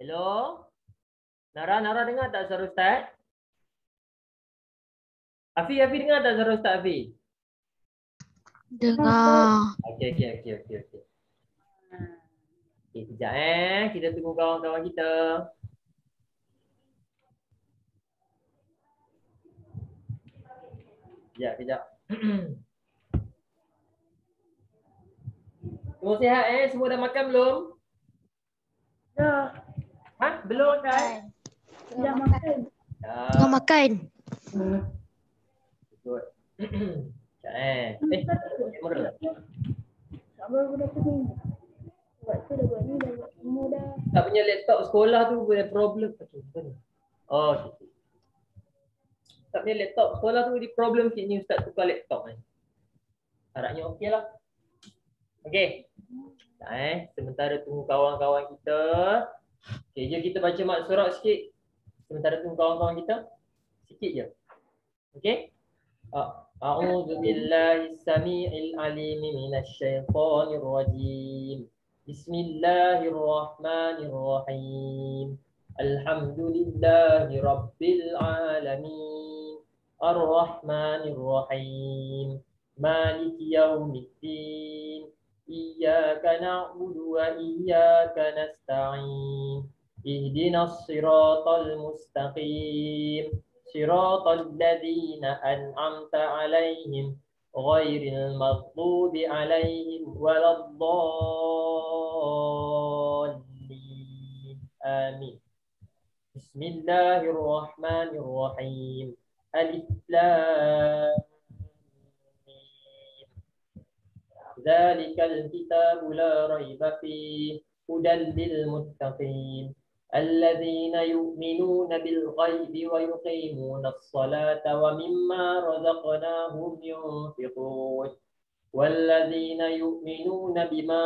Hello? Nara dengar tak suara Ustaz? Afi dengar tak suara Ustaz Afi? Dengar. Okey. Okey, kejap kita tunggu kawan-kawan kita. Kejap. Semua sihat Semua dah makan belum? Dah. Ha? Belum kan? Dah makan. Tengah makan. Good. Kejap Sabar aku dah pening. Buat tu dah buat ni, dah buat semua dah. Tak punya laptop sekolah tu ada problem. Okay. Tak punya laptop sekolah tu ada problem sikit ni Ustaz tukar laptop ni. Harapnya okey lah. Okey. Sementara tunggu kawan-kawan kita. Okey, jom kita baca mak surat sikit. Sementara tunggu kawan-kawan kita. Sikit je. Okey. A'udzu billahi samii'il 'aliim minasy syaithaanir rajiim. Bismillahirrahmanirrahim. Alhamdulillahi rabbil alamin. Ar-Rahmanir Rahim. Maliki yaumiddin. Iyyaka na'budu wa iyyaka nasta'in. Ihdinas siratal mustaqim. Siratal ladzina an'amta 'alaihim ghairil maghdubi 'alaihim waladdallin. Amin. Bismillahirrahmanirrahim. Alif Lam Mim. Dzalikal kitabu la raiba fihi hudan lil muttaqin alladzina yu'minuna bil ghaibi wa yuqimuna as-salata wa mimma razaqnahum yunfiqun والذين يؤمنون بما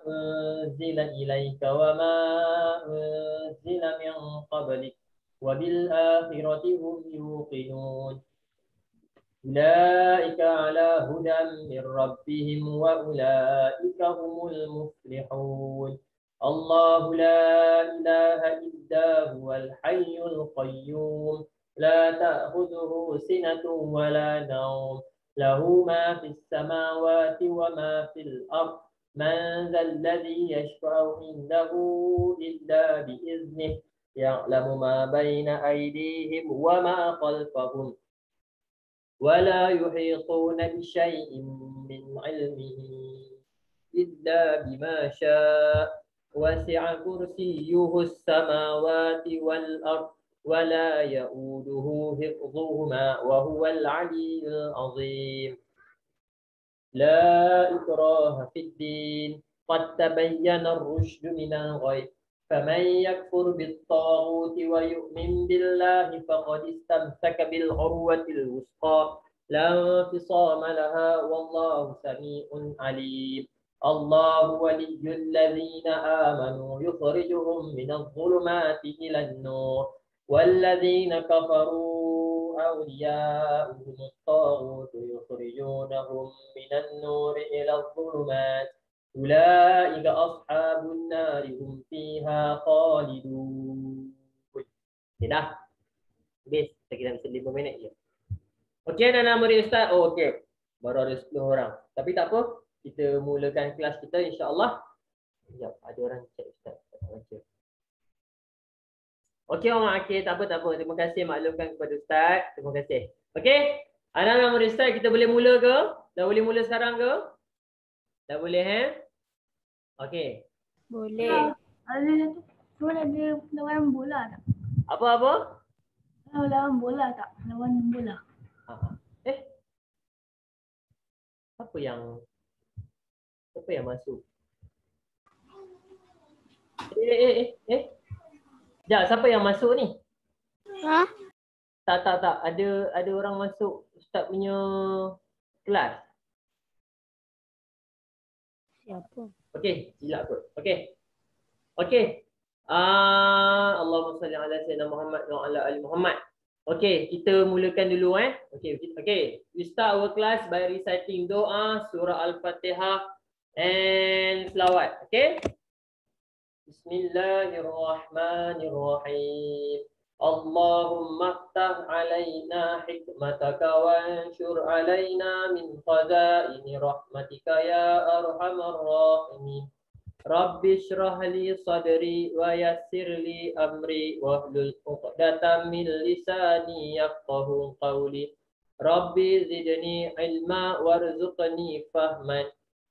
أنزل إليك وما أنزل من قبلك وبالآخرة هم يوقنون أولئك على هدى من ربهم وأولئك هم المفلحون الله لا إله إلا هو الحي القيوم لا تأخذه سنة ولا نوم له ما في السماوات وما في الأرض من ذا الذي يشفع عنده إلا بإذنه يعلم ما بين أيديهم وما خلفهم ولا يحيطون بشيء من علمه إلا بما شاء وسع كرسيه السماوات والأرض ولا يؤوده حفظهما وهو العلي العظيم لا إكراه في الدين قد تبين الرشد من الغي فمن يكفر بالطاغوت ويؤمن بالله فقد استمسك بالعروة الوثقى لا انفصام لها والله سميع عليم الله ولي الذين آمنوا يخرجهم من الظلمات إلى النور والذين كفروا أولياؤهم الطاغوت يخرجونهم من النور إلى الظلمات أولئك أصحاب النار هم فيها خالدون. Okay dah. Habis. Kita kira bisa 5 minit je. Okey anak-anak murid Ustaz. Oh okey. Baru ada 10 orang. Tapi tak apa. Kita mulakan kelas kita insya-Allah. Sekejap. Ada orang chat Ustaz. Baca. Okey Mak Akil, tak apa. Terima kasih maklumkan kepada Ustaz. Terima kasih. Okey. Anak-anak murid Ustaz, kita boleh mula ke? Dah boleh mula sekarang ke? Dah boleh Okey. Boleh. Ada satu. Cuma ada lawan bola tak? Apa? Lawan bola tak? Lawan bola. Apa yang masuk? Sekejap, siapa yang masuk ni? Ha? Tak. Ada orang masuk Ustaz punya kelas. Siapa? Okey, silap kot. Okey. Allahumma salli ala sayyidina Muhammad wa ala ali Muhammad. Okey, kita mulakan dulu Okey. We start our class by reciting doa, surah Al-Fatihah and selawat. Okey? Bismillahirrahmanirrahim. Allahumma aftah alaina hikmataka wanshur alaina min khazaini rahmatika ya arhamar rahimin. Rabbi shrah li sadri wa yassir li amri wahlul 'uqdatam min lisani yafqahu qawli. Rabbi zidni ilma warzuqni fahman.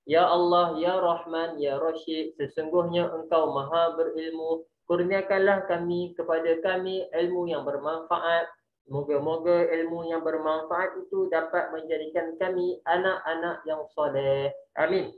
Ya Allah, Ya Rahman, Ya Rasyid, sesungguhnya Engkau Maha berilmu. Kurniakanlah kepada kami ilmu yang bermanfaat. Moga-moga ilmu yang bermanfaat itu dapat menjadikan kami anak-anak yang soleh. Amin.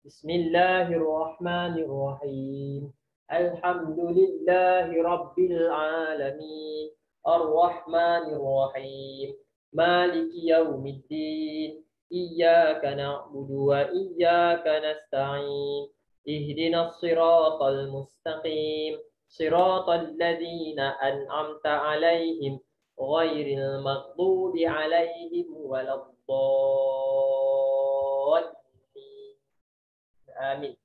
Bismillahirrahmanirrahim. Alhamdulillahi Rabbil Alamin. Ar-Rahmanirrahim. Maliki Yawmiddin. Iyyaka na'budu wa iyyaka nasta'in. Ihdinas siratal mustaqim. Siratal ladzina an'amta 'alaihim ghairil maghdubi 'alaihim waladdallin. Amin.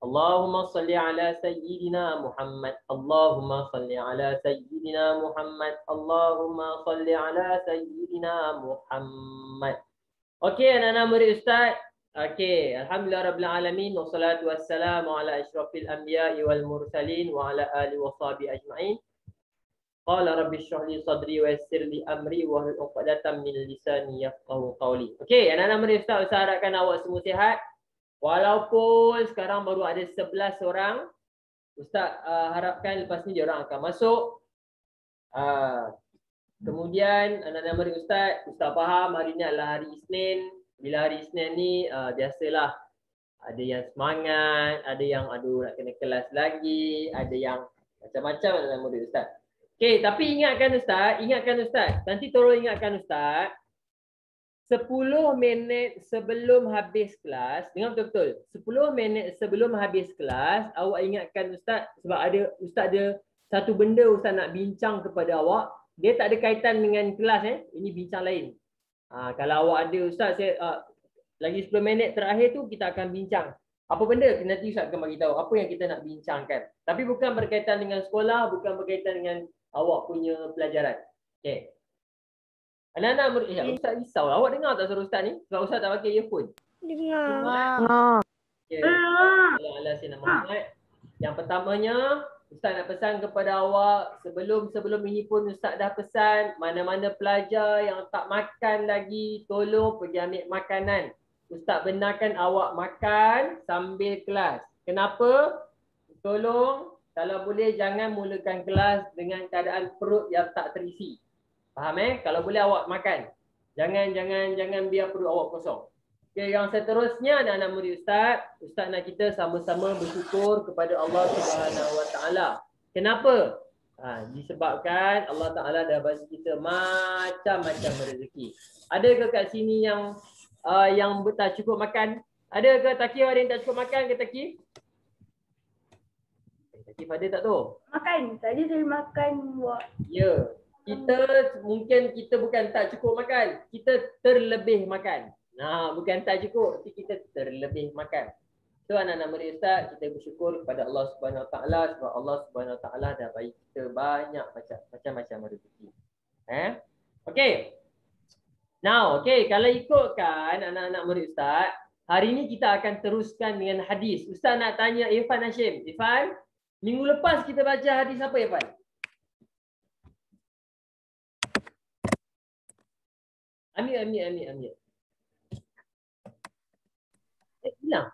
Allahumma salli ala sayyidina Muhammad. Allahumma salli ala sayyidina Muhammad. Allahumma salli ala sayyidina Muhammad. Okey, anak-anak murid Ustaz. Okey, alhamdulillah rabbil alamin wassalatu wassalamu ala asyrafil anbiya'i wal mursalin wa ala alihi washabihi ajma'in. Qala rabbi shrah li sadri wa yassir li amri wa hlul 'uqdatam min lisani yafqahu qawli. Okey, anak-anak murid Ustaz, Ustaz harapkan awak semua sihat. Walaupun sekarang baru ada 11 orang, Ustaz harapkan lepas ni dia orang akan masuk. Kemudian anak-anak murid Ustaz faham hari ni adalah hari Isnin. Bila hari Isnin ni biasalah ada yang semangat, ada yang aduh nak kena kelas lagi, ada yang macam-macam anak-anak murid Ustaz. Okey, tapi ingatkan Ustaz, nanti tolong ingatkan Ustaz, 10 minit sebelum habis kelas, dengar betul-betul. 10 minit sebelum habis kelas, awak ingatkan Ustaz sebab Ustaz ada satu benda Ustaz nak bincang kepada awak. Dia tak ada kaitan dengan kelas Ini bincang lain. Kalau awak ada Ustaz, lagi 10 minit terakhir tu kita akan bincang. Apa benda? Nanti Ustaz akan bagi tahu apa yang kita nak bincangkan. Tapi bukan berkaitan dengan sekolah, bukan berkaitan dengan awak punya pelajaran. Okey. Anak-anak murid Ustaz risau. Awak dengar tak suara Ustaz ni? Sebab Ustaz tak pakai earphone. Dengar. Okay. Yang pertamanya, Ustaz nak pesan kepada awak, sebelum ini pun Ustaz dah pesan, mana-mana pelajar yang tak makan lagi, tolong pergi ambil makanan. Ustaz benarkan awak makan sambil kelas. Kenapa? Tolong, kalau boleh jangan mulakan kelas dengan keadaan perut yang tak terisi. Faham Kalau boleh awak makan. Jangan biar perut awak kosong. Okey, yang seterusnya anak-anak murid Ustaz nak kita sama-sama bersyukur kepada Allah Subhanahu Wa Taala. Kenapa? Disebabkan Allah Taala dah bagi kita macam-macam rezeki. Ada ke kat sini yang tak cukup makan? Ada ke Taki ada yang tak cukup makan ke Taki? Taki ada tak tu? Makan. Tadi saya makan buat. Ya. Mungkin kita bukan tak cukup makan, kita terlebih makan. Bukan tak cukup, tapi kita terlebih makan. So anak-anak murid Ustaz, kita bersyukur kepada Allah Subhanahu Wa Taala sebab Allah Subhanahu Wa Taala dah bagi kita banyak macam-macam rezeki. Okey. Now, kalau ikutkan anak-anak murid Ustaz, hari ini kita akan teruskan dengan hadis. Ustaz nak tanya Irfan Hashim. Irfan, minggu lepas kita baca hadis apa Irfan? Amir. Hilang.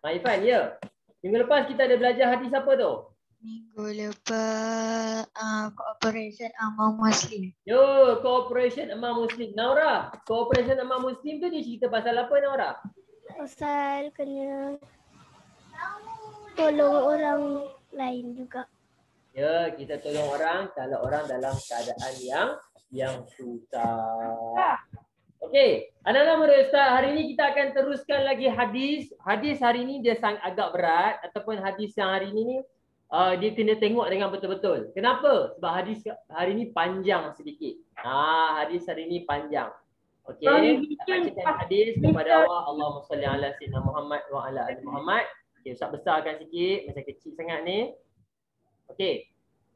Irfan, ya. Minggu lepas kita ada belajar hadis apa tu? Minggu lepas Cooperation Among Muslim. Yo, Cooperation Among Muslim. Naura, Cooperation Among Muslim tu dia cerita pasal apa Naura? Pasal kena tolong orang lain juga. Ya, kita tolong orang kalau orang dalam keadaan yang susah. Okey, anak-anak murid Ustaz, hari ini kita akan teruskan lagi hadis. Hadis hari ini dia sangat agak berat ataupun hadis yang hari ini ni dia kena tengok dengan betul-betul. Kenapa? Sebab hadis hari ini panjang sedikit. Hadis hari ini panjang. Okey, bacakan hadis kepada Allah. Allahumma salli ala sayyidina Muhammad wa ala ali Muhammad. Okey, Ustaz besarkan sikit, macam kecil sangat ni. Okey.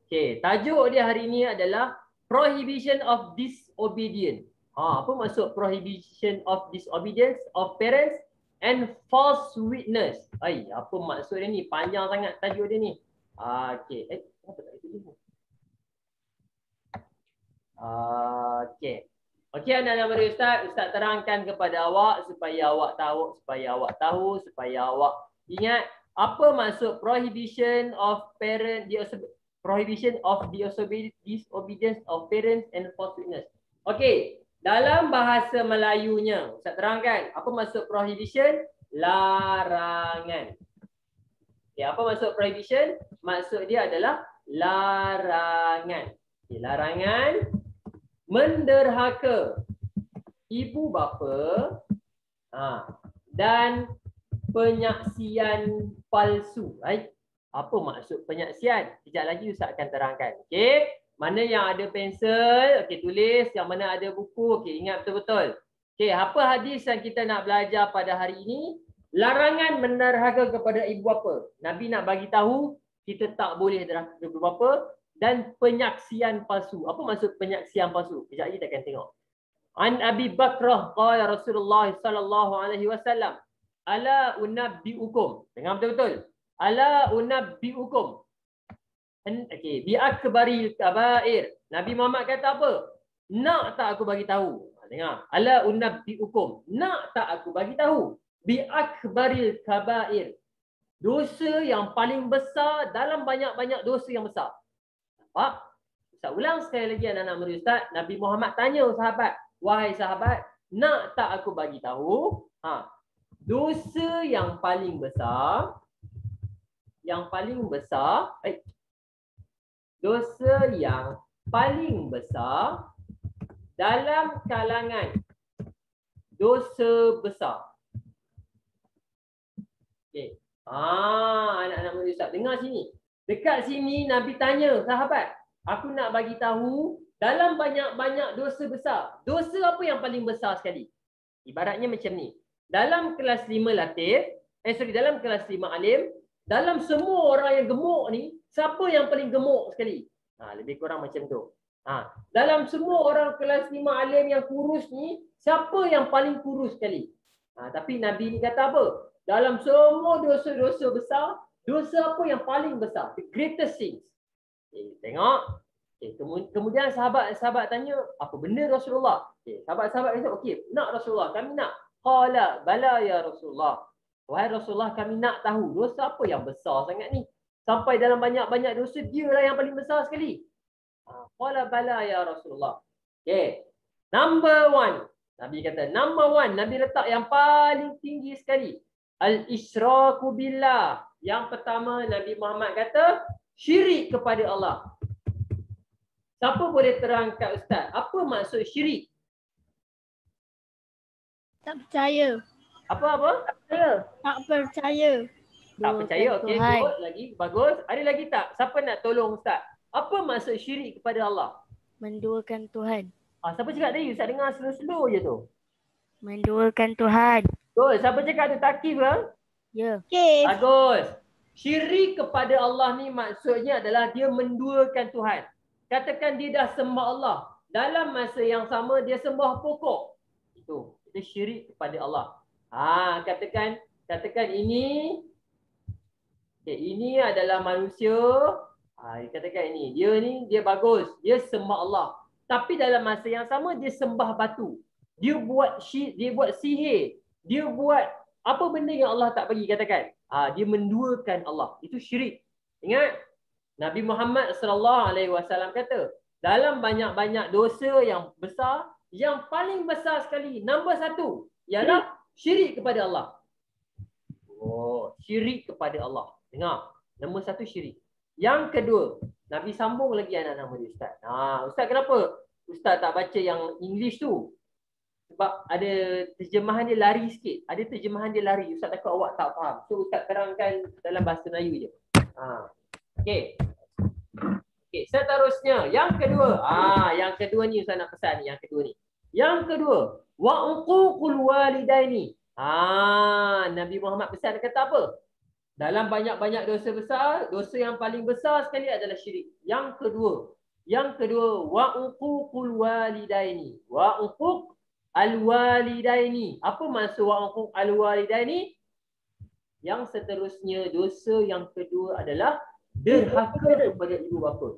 Okey, tajuk dia hari ini adalah prohibition of disobedience. Apa maksud prohibition of disobedience of parents and false witness? Apa maksud dia ni? Panjang sangat tajuk dia ni. Okey. Kenapa tak itu ni? Okey. Okey, anak-anak murid Ustaz terangkan kepada awak supaya awak supaya awak ingat apa maksud prohibition of disobedience of parents and false witness. Okey, dalam bahasa Melayunya, Ustaz terangkan apa maksud prohibition? Larangan. Okey, apa maksud prohibition? Maksud dia adalah larangan. Okey, larangan menderhaka ibu bapa dan penyaksian palsu. Apa maksud penyaksian? Sekejap lagi Ustaz akan terangkan. Okey. Mana yang ada pensel, okey tulis. Yang mana ada buku, okey ingat betul-betul. Okey, apa hadis yang kita nak belajar pada hari ini? Larangan menderhaka kepada ibu bapa. Nabi nak bagi tahu kita tak boleh derhaka kepada ibu bapa dan penyaksian palsu. Apa maksud penyaksian palsu? Sekejap lagi kita akan tengok. An Abi Bakrah qala Rasulullah sallallahu alaihi wasallam, ala unabbiukum. Dengar betul-betul. Ala unabbiukum. Okey, bi akbaril kabair. Nabi Muhammad kata apa? Nak tak aku bagi tahu? Dengar. Ala unabbiukum. Nak tak aku bagi tahu? Bi akbaril kabair. Dosa yang paling besar dalam banyak-banyak dosa yang besar. Nampak? Ustaz ulang sekali lagi anak-anak murid Ustaz. Nabi Muhammad tanya sahabat, wahai sahabat, nak tak aku bagi tahu? Dosa yang paling besar, dosa yang paling besar dalam kalangan dosa besar. Okey. Anak-anak murid Ustaz, dengar sini. Dekat sini Nabi tanya sahabat, aku nak bagi tahu dalam banyak-banyak dosa besar. Dosa apa yang paling besar sekali? Ibaratnya macam ni. Dalam kelas 5 Latif, dalam kelas 5 Alim, dalam semua orang yang gemuk ni, siapa yang paling gemuk sekali? Lebih kurang macam tu. Dalam semua orang kelas 5 Alim yang kurus ni, siapa yang paling kurus sekali? Tapi Nabi ni kata apa? Dalam semua dosa-dosa besar, dosa apa yang paling besar? The greatest sins. Tengok. Kemudian sahabat tanya, apa benda Rasulullah? Sahabat-sahabat kata, okey, nak Rasulullah, kami nak. Qala bala ya Rasulullah. Wahai Rasulullah, kami nak tahu dosa apa yang besar sangat ni. Sampai dalam banyak-banyak dosa, dialah yang paling besar sekali. Qala bala ya Rasulullah. Okay. Number 1. Nabi kata, number 1. Nabi letak yang paling tinggi sekali. Al-isyraku billah. Yang pertama, Nabi Muhammad kata, syirik kepada Allah. Siapa boleh terangkan Ustaz? Apa maksud syirik? Tak percaya. Apa? Tak percaya. Tak percaya, okey, good lagi, bagus. Ada lagi tak? Siapa nak tolong Ustaz? Apa maksud syirik kepada Allah? Menduakan Tuhan. Siapa cakap tadi? Ustaz dengar slow-slow je tu. Menduakan Tuhan. Good, siapa cakap tu Takif ke? Ya. Okay. Bagus. Syirik kepada Allah ni maksudnya adalah dia menduakan Tuhan. Katakan dia dah sembah Allah. Dalam masa yang sama dia sembah pokok. Itu syirik kepada Allah. Katakan ini adalah manusia. Katakan ini, dia bagus, dia sembah Allah. Tapi dalam masa yang sama dia sembah batu. Dia buat sihir. Dia buat apa benda yang Allah tak bagi, katakan. Dia menduakan Allah. Itu syirik. Ingat, Nabi Muhammad SAW kata, dalam banyak-banyak dosa yang besar, yang paling besar sekali, nombor 1 ialah syirik kepada Allah. Syirik kepada Allah. Dengar, nombor 1 syirik. Yang kedua, Nabi sambung lagi anak-anak murid Ustaz. Ustaz kenapa Ustaz tak baca yang English tu? Sebab ada terjemahan dia lari sikit. Ada terjemahan dia lari. Ustaz takut awak tak faham. So Ustaz terangkan dalam bahasa Melayu je. Okey. Okey, seterusnya yang kedua. Yang kedua ni Ustaz nak pesan ni, yang kedua ni. Yang kedua, wa uququl walidaini. Nabi Muhammad pesan kata apa? Dalam banyak-banyak dosa besar, dosa yang paling besar sekali adalah syirik. Yang kedua, wa uququl walidaini. Wa uquq al-walidaini. Apa maksud wa uquq al-walidaini? Yang seterusnya, dosa yang kedua adalah derhaka kepada ibu bapa.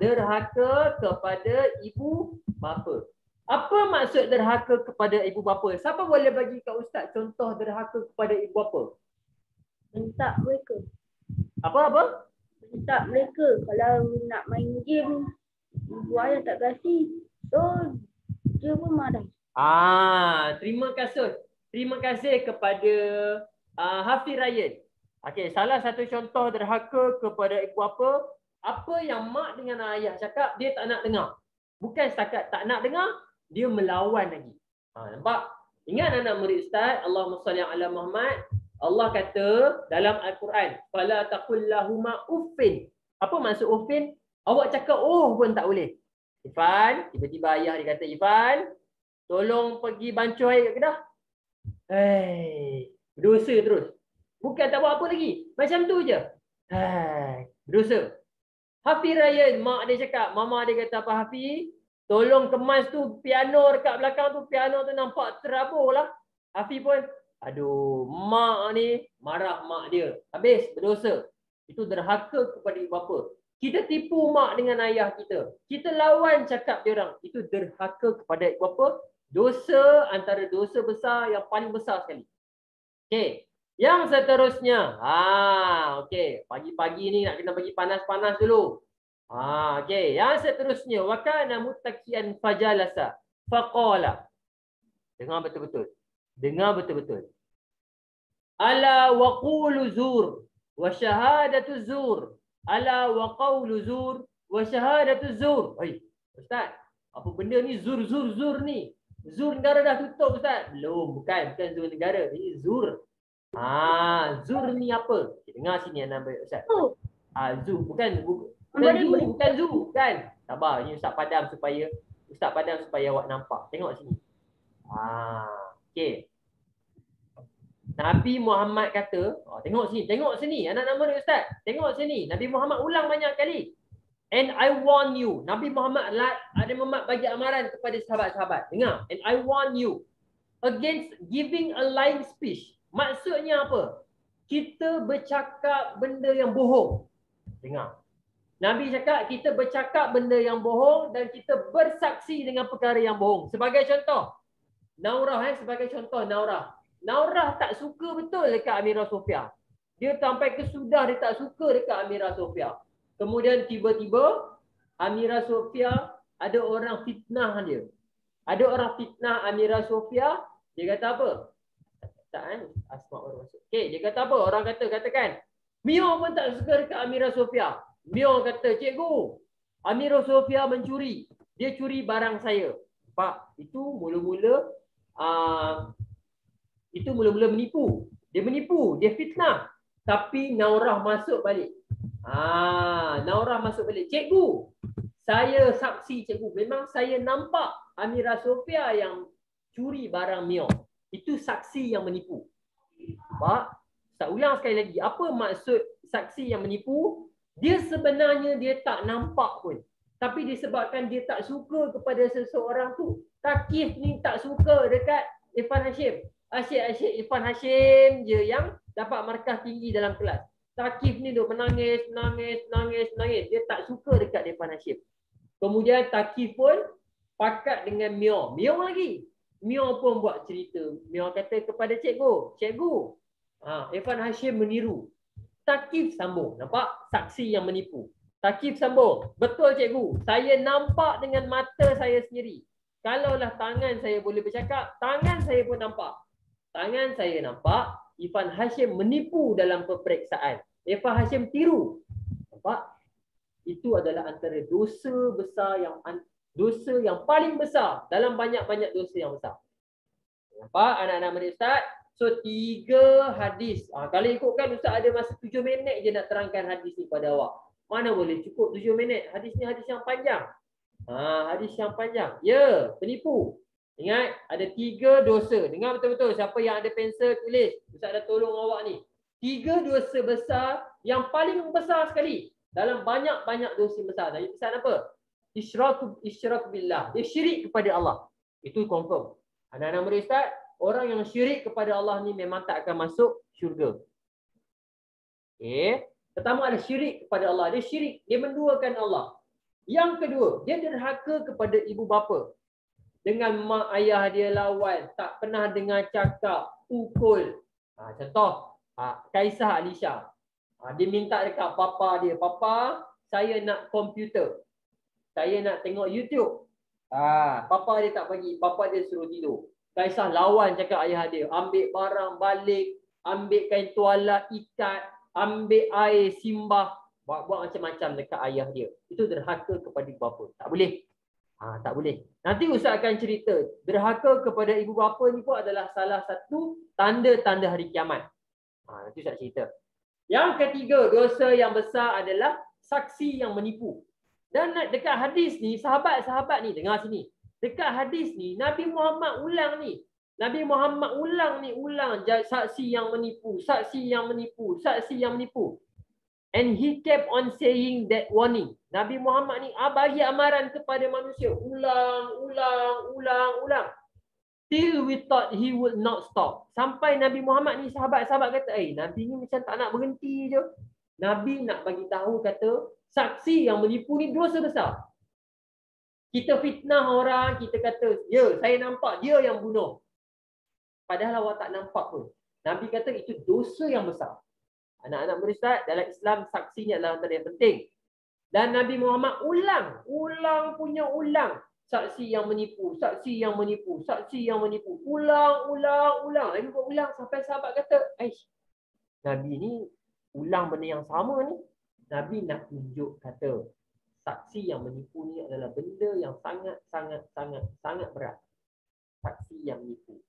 Derhaka kepada ibu bapa. Apa maksud derhaka kepada ibu bapa? Siapa boleh bagi kat ustaz contoh derhaka kepada ibu bapa? Bentak mereka. Apa? Bentak mereka. Kalau nak main game, ibu ayah tak kasih. So, dia pun marah. Terima kasih. Terima kasih kepada Hafiz Ryan. Okey, salah satu contoh derhaka kepada ibu bapa, apa yang mak dengan ayah cakap dia tak nak dengar. Bukan setakat tak nak dengar, dia melawan lagi. Nampak? Ingat anak murid ustaz, Allahumma salli ala Muhammad. Allah kata dalam Al-Quran, fala taqul lahuma uffin. Apa maksud uffin? Awak cakap oh pun tak boleh. Ifan, tiba-tiba ayah dia kata, Ifan, tolong pergi bancuh air kat Kedah. Berdosa terus. Bukan tak buat apa lagi. Macam tu je. Berdosa. Hafiz Ryan, mak dia cakap, mama dia kata apa Hafiz? Tolong kemas tu piano dekat belakang tu, piano tu nampak terabur lah. Hafiz pun, aduh, mak ni marah mak dia. Habis berdosa. Itu derhaka kepada ibu bapa. Kita tipu mak dengan ayah kita. Kita lawan cakap dia orang. Itu derhaka kepada ibu bapa. Dosa antara dosa besar yang paling besar sekali. Okey. Yang seterusnya. Okey. Pagi-pagi ni nak kena bagi panas-panas dulu. Okey. Yang seterusnya. Wa kana muttaqian fajalasa faqala. Dengar betul-betul. Dengar betul-betul. Ala wa qulu zur wa syahadatu zur. Ala wa qawlu zur wa syahadatu zur. Ustaz, apa benda ni zur ni? Zur negara dah tutup Ustaz. Belum, bukan zur negara. Ini zur. Zur ni apa? Dengar sini anak Ustaz. Zur bukan bukan zoo kan. Sabar, ni Ustaz padam supaya awak nampak. Tengok sini. Okey. Nabi Muhammad kata, tengok sini anak nama dia Ustaz. Tengok sini, Nabi Muhammad ulang banyak kali. And I warn you. Nabi Muhammad bagi amaran kepada sahabat-sahabat. Dengar. And I warn you against giving a lying speech. Maksudnya apa? Kita bercakap benda yang bohong. Dengar. Nabi cakap kita bercakap benda yang bohong dan kita bersaksi dengan perkara yang bohong. Sebagai contoh, Naurah sebagai contoh Naurah tak suka betul dekat Amirah Sofia. Dia sampai kesudah dia tak suka dekat Amirah Sofia. Kemudian tiba-tiba Amirah Sofia ada orang fitnah dia. Ada orang fitnah Amirah Sofia, dia kata apa? Tak Asma orang masuk. Okey, dia kata apa? Orang katakan, Mio pun tak suka dekat Amirah Sofia. Mio kata, cikgu, Amirah Sofia mencuri. Dia curi barang saya. Pak, itu mula-mula menipu. Dia menipu, dia fitnah. Tapi Naurah masuk balik. Naurah masuk balik. Cikgu, saya saksi cikgu. Memang saya nampak Amirah Sofia yang curi barang Mio. Itu saksi yang menipu. Pak, saya ulang sekali lagi. Apa maksud saksi yang menipu? Dia sebenarnya dia tak nampak pun. Tapi disebabkan dia tak suka kepada seseorang tu. Takif ni tak suka dekat Irfan Hashim. Asyik Irfan Hashim je yang dapat markah tinggi dalam kelas. Takif ni duk menangis. Dia tak suka dekat Irfan Hashim. Kemudian Takif pun pakat dengan Mio. Mio pun buat cerita. Mio kata kepada cikgu, Irfan Hashim meniru. Takif sambung. Nampak? Saksi yang menipu. Takif sambung. Betul cikgu. Saya nampak dengan mata saya sendiri. Kalaulah tangan saya boleh bercakap, tangan saya pun nampak. Tangan saya nampak Irfan Hashim menipu dalam peperiksaan. Irfan Hashim tiru. Nampak? Itu adalah antara dosa besar dosa yang paling besar dalam banyak-banyak dosa yang besar. Nampak anak-anak murid Ustaz? So 3 hadis. Kalau ikutkan Ustaz ada masa 7 minit je nak terangkan hadis ni pada awak. Mana boleh cukup 7 minit. Hadis ni hadis yang panjang. Hadis yang panjang. Ya, penipu. Ingat, ada 3 dosa. Dengar betul-betul. Siapa yang ada pensel tulis. Ustaz dah tolong awak ni. 3 dosa besar yang paling besar sekali. Dalam banyak-banyak dosa besar. Nabi pesan apa? Isyrak billah. Dia syirik kepada Allah. Itu confirm. Anak-anak murid Ustaz, orang yang syirik kepada Allah ni memang tak akan masuk syurga. Okay. Pertama ada syirik kepada Allah. Dia syirik. Dia menduakan Allah. Yang kedua, dia derhaka kepada ibu bapa. Dengan mak ayah dia lawan, tak pernah dengar cakap, pukul. Contoh, Kaisah Alisha. Dia minta dekat papa dia, papa, saya nak komputer. Saya nak tengok YouTube. Papa dia tak bagi, papa dia suruh tidur. Kaisah lawan cakap ayah dia, ambil barang balik, ambil kain tuala ikat, ambil air simbah, buat macam-macam dekat ayah dia. Itu derhaka kepada bapa. Tak boleh. Tak boleh. Nanti Ustaz akan cerita. Derhaka kepada ibu bapa ni pun adalah salah satu tanda-tanda hari kiamat. Nanti Ustaz cerita. Yang ketiga, dosa yang besar adalah saksi yang menipu. Dan dekat hadis ni, sahabat-sahabat ni, dengar sini. Dekat hadis ni, Nabi Muhammad ulang ni. Nabi Muhammad ulang saksi yang menipu, saksi yang menipu, saksi yang menipu. And he kept on saying that warning. Nabi Muhammad ni bagi amaran kepada manusia. Ulang. Till we thought he would not stop. Sampai Nabi Muhammad ni sahabat-sahabat kata, Nabi ni macam tak nak berhenti je. Nabi nak bagi tahu kata, saksi yang menipu ni dosa besar. Kita fitnah orang, kita kata, ya saya nampak dia yang bunuh. Padahal awak tak nampak pun. Nabi kata itu dosa yang besar. Anak-anak murid Ustaz, dalam Islam saksi ni adalah antara yang penting. Dan Nabi Muhammad ulang. Saksi yang menipu, saksi yang menipu, saksi yang menipu. Ulang. Nabi buat ulang sampai sahabat kata, Nabi ni ulang benda yang sama ni. Nabi nak tunjuk kata, saksi yang menipu ni adalah benda yang sangat berat. Saksi yang menipu.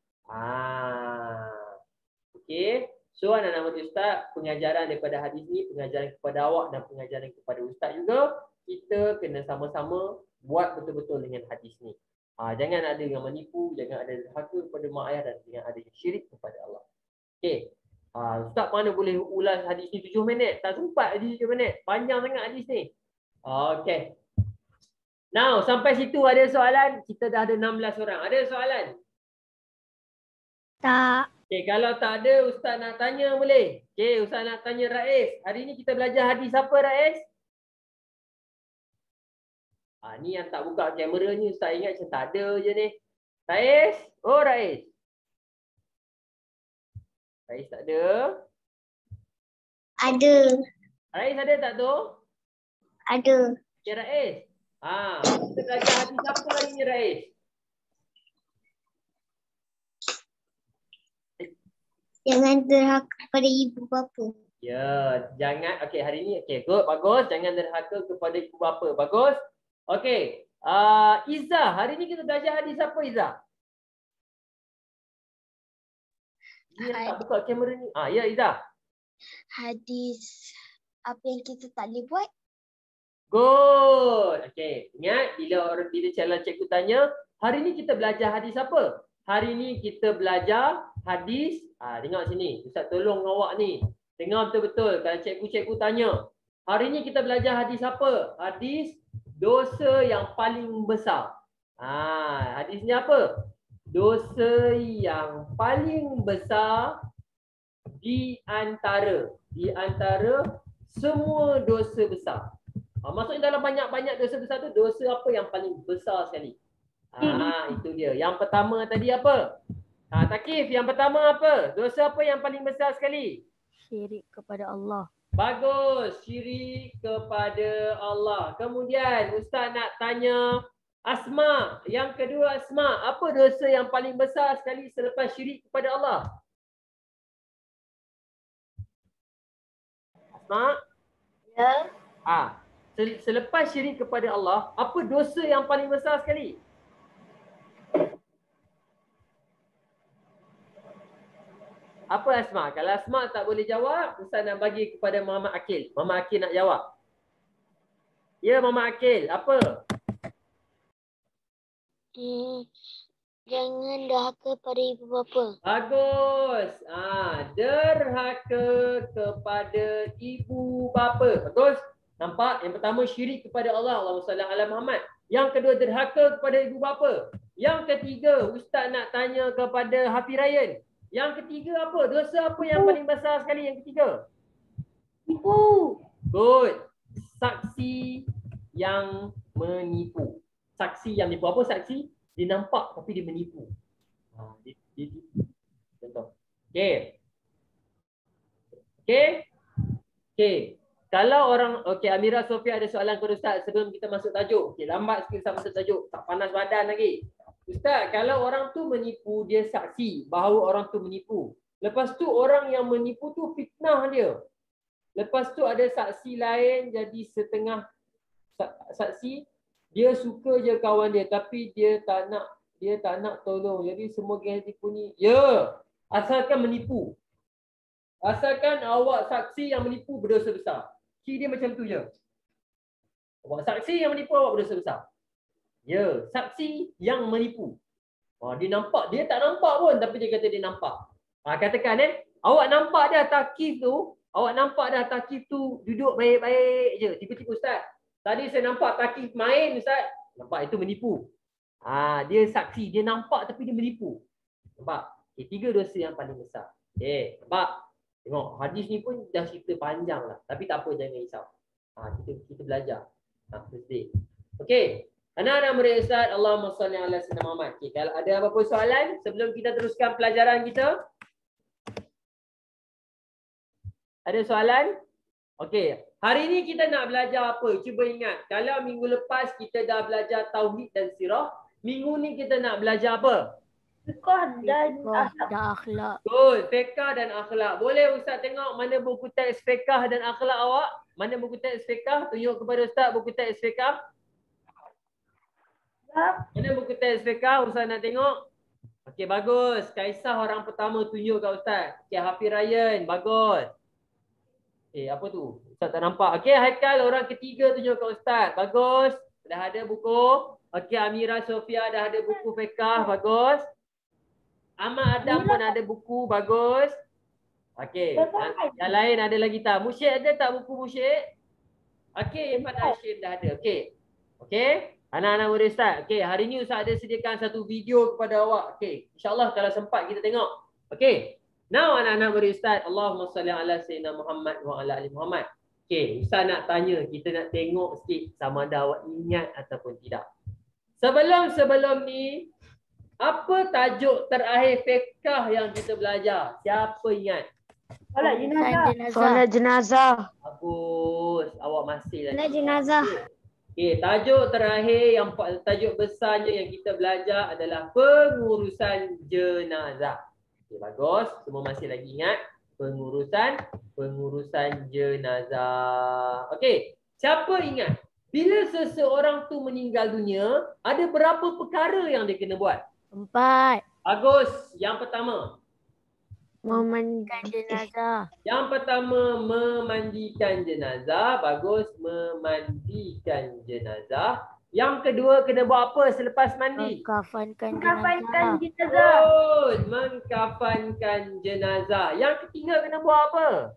Okey. So anak-anak murid Ustaz, pengajaran daripada hadis ni, pengajaran kepada awak dan pengajaran kepada Ustaz juga, kita kena sama-sama buat betul-betul dengan hadis ni. Jangan ada yang menipu, jangan ada derhaka kepada mak ayah dan jangan ada yang syirik kepada Allah. Okey. Ustaz mana boleh ulas hadis ni 7 minit? Tak sempat hadis 7 minit. Panjang sangat hadis ni. Okey. Now, sampai situ ada soalan? Kita dah ada 16 orang. Ada soalan? Tak. Okay, kalau tak ada, Ustaz nak tanya boleh? Okay, Ustaz nak tanya Rais. Hari ni kita belajar hadis apa, Rais? Ni yang tak buka kamera ni, Ustaz ingat macam tak ada je ni. Rais? Oh, Rais. Rais tak ada? Ada. Rais ada tak tu? Ada. Okay, Rais. Kita belajar hadis apa hari ni, Rais? Jangan derhaka kepada ibu bapa. Ya, jangan. Okey, hari ni good, bagus. Jangan derhaka kepada ibu bapa. Bagus. Okey. Izzah, hari ni kita belajar hadis apa, Izzah? Dia tak buka kamera ni. Ya, Izzah. Hadis apa yang kita tak boleh buat? Good. Okey, ingat bila cikgu tanya, hari ni kita belajar hadis apa? Hari ni kita belajar hadis. Dengar sini. Ustaz tolong awak ni. Dengar betul-betul. Kalau cikgu-cikgu tanya. Hari ni kita belajar hadis apa? Hadis dosa yang paling besar. Hadis ni apa? Dosa yang paling besar di antara semua dosa besar. Maksudnya dalam banyak-banyak dosa besar tu, dosa apa yang paling besar sekali? Itu dia. Yang pertama tadi apa? Takif, yang pertama apa? Dosa apa yang paling besar sekali? Syirik kepada Allah. Bagus, syirik kepada Allah. Kemudian Ustaz nak tanya Asma. Yang kedua Asma, apa dosa yang paling besar sekali selepas syirik kepada Allah? Asma? Ya. Selepas syirik kepada Allah, apa dosa yang paling besar sekali? Apa Asma? Kalau Asma tak boleh jawab, Ustaz nak bagi kepada Muhammad Akil. Muhammad Akil nak jawab. Ya, Muhammad Akil. Apa? Jangan dahaka pada ibu bapa. Bagus. Derhaka kepada ibu bapa. Bagus. Nampak? Yang pertama syirik kepada Allah. Allahumma salli ala Muhammad. Yang kedua derhaka kepada ibu bapa. Yang ketiga, Ustaz nak tanya kepada Hafiz Ryan. Yang ketiga apa? Dosa apa yang paling besar sekali yang ketiga? Tipu. Good. Saksi yang menipu. Saksi yang menipu. Apa saksi? Dia nampak tapi dia menipu. Dia tipu. Contoh. Okey. Kalau orang, Amira Sofia ada soalan kepada Ustaz sebelum kita masuk tajuk. Okey, lambat sikit Ustaz masuk tajuk. Tak panas badan lagi. Ustaz, kalau orang tu menipu, dia saksi bahawa orang tu menipu. Lepas tu orang yang menipu tu fitnah dia. Lepas tu ada saksi lain jadi setengah saksi, dia suka je kawan dia tapi dia tak nak tolong. Jadi semua geng tipu ni, asalkan menipu. Asalkan awak saksi yang menipu berdosa besar. Dia macam tu je. Awak saksi yang menipu, awak berdosa besar. Saksi yang menipu. Dia nampak, dia tak nampak pun tapi dia kata dia nampak. Katakan awak nampak dah Thaqif tu, duduk baik-baik je. Tiba-tiba Ustaz, tadi saya nampak Thaqif main Ustaz. Nampak itu menipu. Dia saksi, dia nampak tapi dia menipu. Nampak? Tiga dosa yang paling besar. Nampak? Tengok, hadis ni pun dah cerita panjang lah. Tapi tak apa, jangan risau. Kita belajar. Okey. Anak-anak murid Ustaz, Allahumma salli ala sayyidina Muhammad. Kalau ada apa-apa soalan sebelum kita teruskan pelajaran kita? Ada soalan? Okey. Hari ni kita nak belajar apa? Cuba ingat. Kalau minggu lepas kita dah belajar tauhid dan sirah, minggu ni kita nak belajar apa? Fiqh dan akhlak. Betul, fiqh dan akhlak. Boleh Ustaz tengok mana buku teks fiqh dan akhlak awak? Mana buku teks fiqh? Tunjuk kepada Ustaz buku teks fiqh. Mana buku teks fiqh? Ustaz nak tengok. Okey, bagus. Kaisah orang pertama tunjuk kat Ustaz. Okey, Hafiz Ryan. Bagus. Apa tu? Ustaz tak nampak. Okey, Haikal orang ketiga tunjuk kat Ustaz. Bagus. Dah ada buku. Okey, Amira Sofia dah ada buku fiqh. Bagus. Ahmad Adam pun ada buku. Bagus. Okey. Yang lain ada lagi tak? Musyid ada tak buku Musyid? Okey, Irfan Hashim dah ada. Okey. Okey. Anak-anak murid Ustaz. Okey, hari ni Ustaz ada sediakan satu video kepada awak. Okey. InsyaAllah kalau sempat kita tengok. Okey. Now anak-anak murid Ustaz. Allahumma salli ala sayyidina Muhammad wa ala ali Muhammad. Okey. Ustaz nak tanya. Kita nak tengok sikit sama ada awak ingat ataupun tidak. Sebelum ni, apa tajuk terakhir fiqh yang kita belajar? Siapa ingat? Solat jenazah. Bagus. Awak masih lagi. Solat jenazah. Okey, tajuk terakhir tajuk besarnya yang kita belajar adalah pengurusan jenazah. Okey, bagus. Semua masih lagi ingat pengurusan jenazah. Okey, siapa ingat bila seseorang tu meninggal dunia, ada berapa perkara yang dia kena buat? 4. Bagus. Yang pertama. Memandikan jenazah. Yang pertama memandikan jenazah. Bagus. Memandikan jenazah. Yang kedua kena buat apa selepas mandi? Mengkafankan jenazah. Good. Mengkafankan jenazah. Yang ketiga kena buat apa?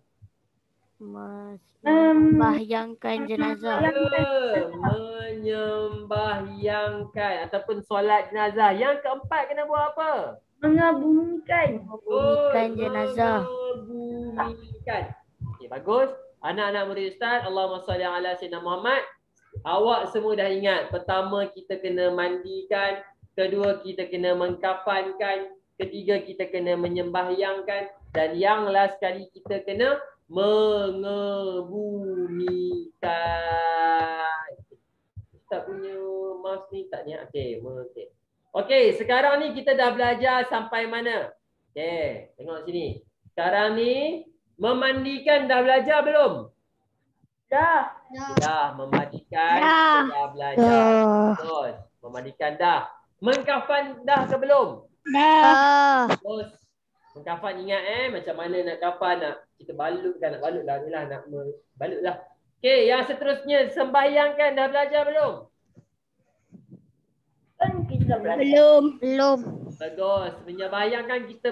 Membahyangkan jenazah. Menyembahyangkan ataupun solat jenazah. Yang keempat kena buat apa? Mengabumikan jenazah. Mengabumikan. Okey, bagus. Anak-anak murid Ustaz, Allahumma salli ala sayyidina Muhammad. Awak semua dah ingat. Pertama kita kena mandikan, kedua kita kena mengkafankan, ketiga kita kena menyembahyangkan, dan yang last sekali kita kena mengebumikan. Ustaz punya mouse ni tak ni. Okey, sekarang ni kita dah belajar sampai mana? Okey, tengok sini. Sekarang ni memandikan dah belajar belum? Dah. Dah, memandikan dah belajar. Terus, memandikan dah. Mengkafan dah ke belum? Dah. Terus, mengkafan ingat macam mana nak kafan, nak kita balutkan, nak balut dah ni lah, nak balut lah. Okey, yang seterusnya sembahyangkan dah belajar belum? Kan kita dah belajar. Belum. Bagus. Bayangkan kita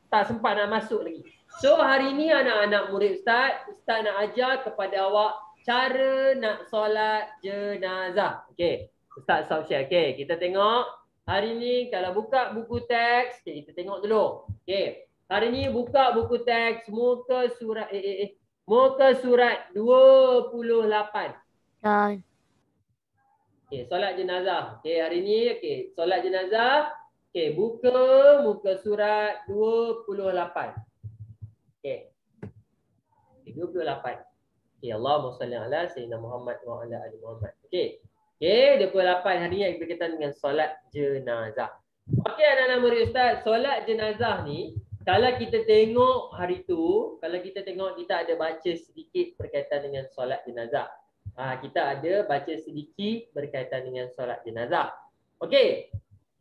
tak sempat nak masuk lagi. So hari ni anak-anak murid Ustaz nak ajar kepada awak cara nak solat jenazah. Okey. Ustaz stop share. Okey, kita tengok. Hari ni kalau buka buku teks, okay, kita tengok dulu. Okey. Hari ni buka buku teks muka surat muka surat 28. Dan Okey, solat jenazah. Okey, hari ni okey, solat jenazah. Okey, buka muka surat 28. Okey. 28. Okey, Allahumma salli ala sayyidina Muhammad wa ala ali Muhammad. Okey. Okey, 28 hari ni yang berkaitan dengan solat jenazah. Okey, anak-anak murid Ustaz, solat jenazah ni kalau kita tengok hari tu, kalau kita tengok kita ada baca sedikit berkaitan dengan solat jenazah. Kita ada baca sedikit berkaitan dengan solat jenazah. Okey.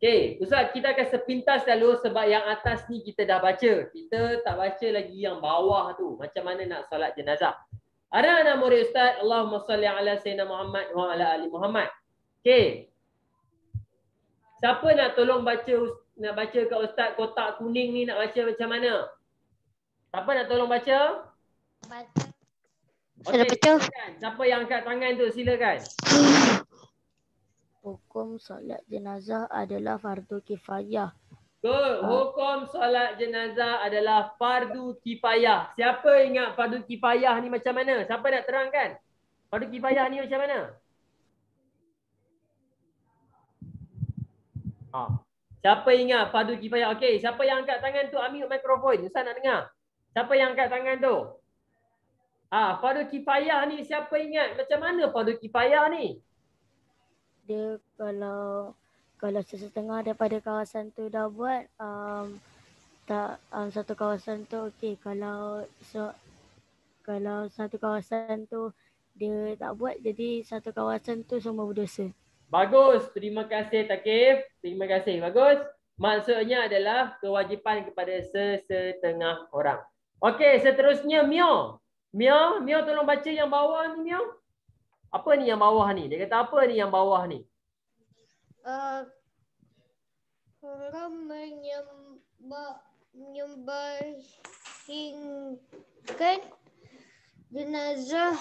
Okey, Ustaz kita akan sepintas dulu sebab yang atas ni kita dah baca. Kita tak baca lagi yang bawah tu. Macam mana nak solat jenazah. Anak-anak murid Ustaz, Allahumma salli ala sayyidina Muhammad wa ala ali Muhammad. Okey. Siapa nak tolong baca kat Ustaz kotak kuning ni nak baca macam mana? Siapa nak tolong baca? baca. Okey, silakan. Siapa yang angkat tangan tu silakan. Hukum solat jenazah adalah fardu kifayah. Good. Hukum solat jenazah adalah fardu kifayah. Siapa ingat fardu kifayah ni macam mana? Siapa nak terangkan? Fardu kifayah ni macam mana? Siapa ingat fardu kifayah? Okey, siapa yang angkat tangan tu ambil mikrofon. Ustaz nak dengar. Siapa yang angkat tangan tu? Fardu kifayah ni siapa ingat macam mana fardu kifayah ni? Dia kalau setengah daripada kawasan tu dah buat, satu kawasan tu okey. Kalau satu kawasan tu dia tak buat, jadi satu kawasan tu semua berdosa. Bagus. Terima kasih Takif. Terima kasih. Bagus. Maksudnya adalah kewajipan kepada sesetengah orang. Okey, seterusnya Mio. Mio tolong baca yang bawah ni Mio. Apa ni yang bawah ni? Dia kata apa ni yang bawah ni? Orang menyembahkan jenazah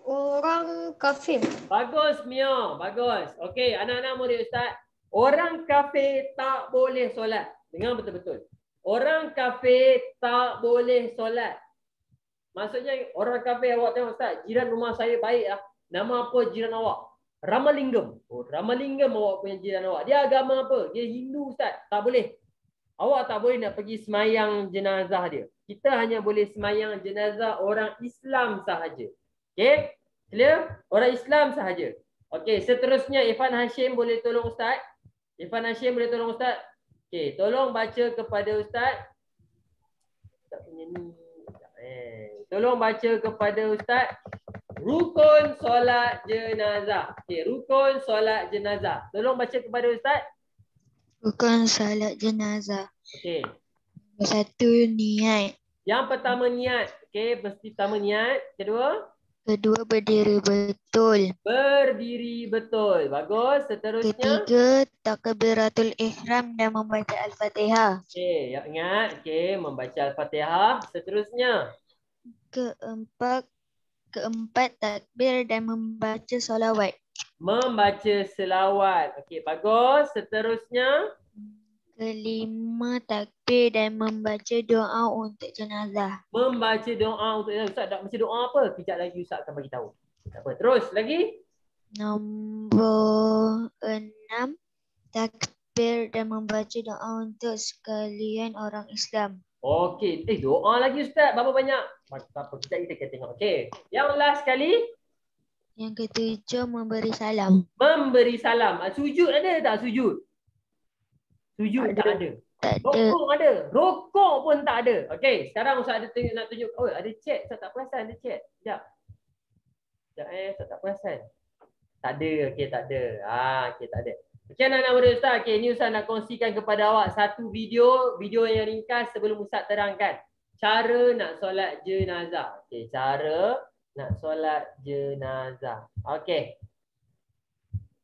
orang kafir. Bagus Mio, bagus. Okey, anak-anak murid Ustaz. Orang kafir tak boleh solat. Dengar betul-betul. Orang kafir tak boleh solat. Maksudnya orang kafir awak tengok Ustaz, jiran rumah saya baik lah. Nama apa jiran awak? Ramalingam. Ramalingam awak punya jiran awak. Dia agama apa? Dia Hindu Ustaz. Tak boleh. Awak tak boleh nak pergi semayang jenazah dia. Kita hanya boleh semayang jenazah orang Islam sahaja. Okey? Clear? Orang Islam sahaja. Okey, seterusnya Irfan Hashim boleh tolong Ustaz? Irfan Hashim boleh tolong Ustaz? Okey, tolong baca kepada Ustaz. Tak punya ni. Tolong baca kepada Ustaz. Rukun solat jenazah. Okey, rukun solat jenazah. Tolong baca kepada Ustaz. Rukun solat jenazah. Okey. Satu, niat. Yang pertama niat. Okey, pertama niat. Kedua, berdiri betul. Berdiri betul. Bagus. Seterusnya. Ketiga, takbiratul ihram dan membaca Al-Fatihah. Okey, ingat. Okey, membaca Al-Fatihah. Seterusnya. Keempat, takbir dan membaca solawat. Membaca selawat. Okey, bagus. Seterusnya. Kelima, takbir dan membaca doa untuk jenazah. Membaca doa untuk jenazah. Ustaz tak baca doa apa? Kejap lagi Ustaz akan bagi tahu. Tak apa. Terus lagi. Nombor 6, takbir dan membaca doa untuk sekalian orang Islam. Okey. Doa lagi Ustaz. Berapa banyak? Tak apa. Kita akan tengok. Okey. Yang last sekali. Yang ketujuh, memberi salam. Memberi salam. Sujud ada tak sujud? Sujud tak ada. Tak ada. Rokok ada. Rokok pun tak ada. Okey. Sekarang Ustaz ada nak tunjuk. Oh, ada chat. Ustaz tak perasan ada chat. Sekejap. Ustaz tak perasan. Tak ada. Okey, tak ada. Okey, tak ada. Okey, anak-anak murid Ustaz. Okey, ni Ustaz nak kongsikan kepada awak satu video yang ringkas sebelum Ustaz terangkan. Cara nak solat jenazah. Okey, cara nak solat jenazah. Okey.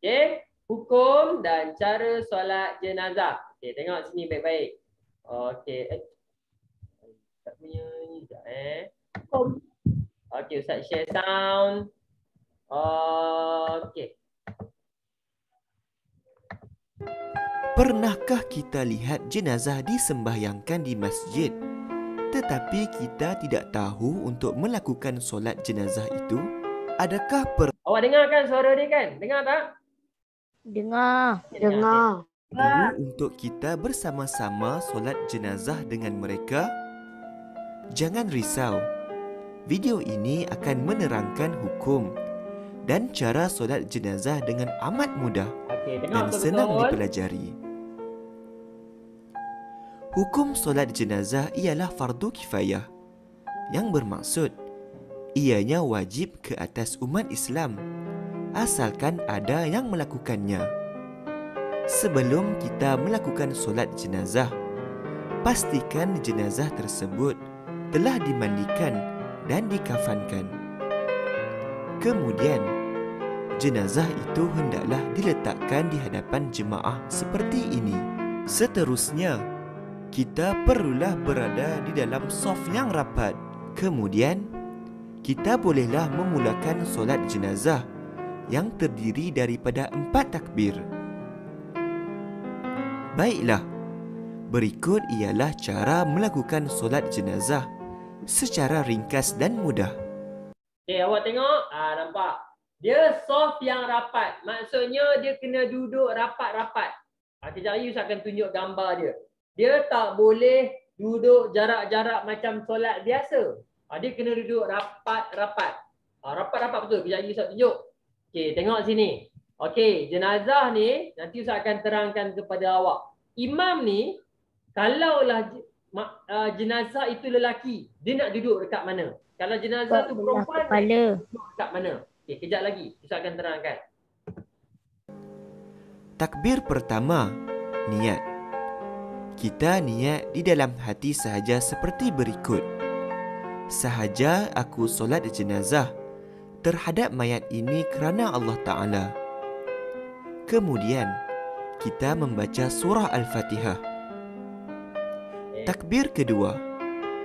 Okey, hukum dan cara solat jenazah. Okey, tengok sini baik-baik. Okey. Tak punya ni sekejap Okey, Ustaz share sound. Okey. Pernahkah kita lihat jenazah disembahyangkan di masjid, tetapi kita tidak tahu untuk melakukan solat jenazah itu? Adakah Awak dengar kan suara dia kan? Dengar tak? Dengar. Dengar. perlu untuk kita bersama-sama solat jenazah dengan mereka? Jangan risau. Video ini akan menerangkan hukum dan cara solat jenazah dengan amat mudah Okey, dan tengok senang betul-betul. dipelajari. Hukum solat jenazah ialah fardu kifayah, yang bermaksud ianya wajib ke atas umat Islam asalkan ada yang melakukannya. Sebelum kita melakukan solat jenazah, pastikan jenazah tersebut telah dimandikan dan dikafankan. Kemudian, jenazah itu hendaklah diletakkan di hadapan jemaah seperti ini. Seterusnya, kita perlulah berada di dalam saf yang rapat. Kemudian, kita bolehlah memulakan solat jenazah yang terdiri daripada 4 takbir. Baiklah, berikut ialah cara melakukan solat jenazah secara ringkas dan mudah. Okey, awak tengok. Nampak? Dia saf yang rapat. Maksudnya dia kena duduk rapat-rapat. Kejap lagi Ustaz akan tunjuk gambar dia. Dia tak boleh duduk jarak-jarak macam solat biasa. Dia kena duduk rapat-rapat. Rapat-rapat betul. Kejap lagi Ustaz tunjuk. Okey, tengok sini. Okey, jenazah ni nanti Ustaz akan terangkan kepada awak. Imam ni, kalaulah jenazah itu lelaki, dia nak duduk dekat mana? Kalau jenazah tu perempuan, kepala. duduk dekat mana? Okey, kejap lagi Ustaz akan terangkan. Takbir pertama, niat. Kita niat di dalam hati sahaja seperti berikut. Sahaja aku solat jenazah terhadap mayat ini kerana Allah Ta'ala. Kemudian, kita membaca surah Al-Fatihah. Takbir kedua,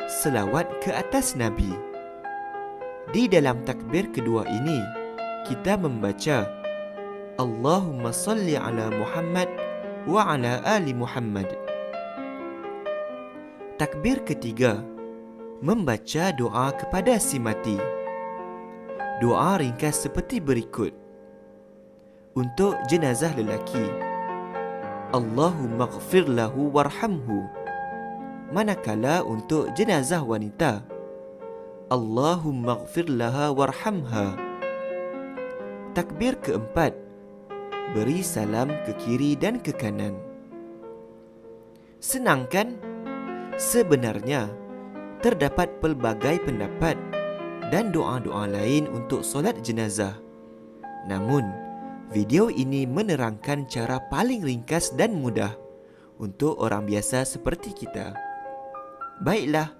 selawat ke atas Nabi. Di dalam takbir kedua ini, kita membaca Allahumma salli ala Muhammad wa ala ali Muhammad. Takbir ketiga, membaca doa kepada si mati. Doa ringkas seperti berikut. Untuk jenazah lelaki, Allahumma ghfir lahu warhamhu. Manakala untuk jenazah wanita, Allahumma ghfir laha warhamha. Takbir keempat, beri salam ke kiri dan ke kanan. Senang kan? Sebenarnya, terdapat pelbagai pendapat dan doa-doa lain untuk solat jenazah. Namun, video ini menerangkan cara paling ringkas dan mudah untuk orang biasa seperti kita. Baiklah.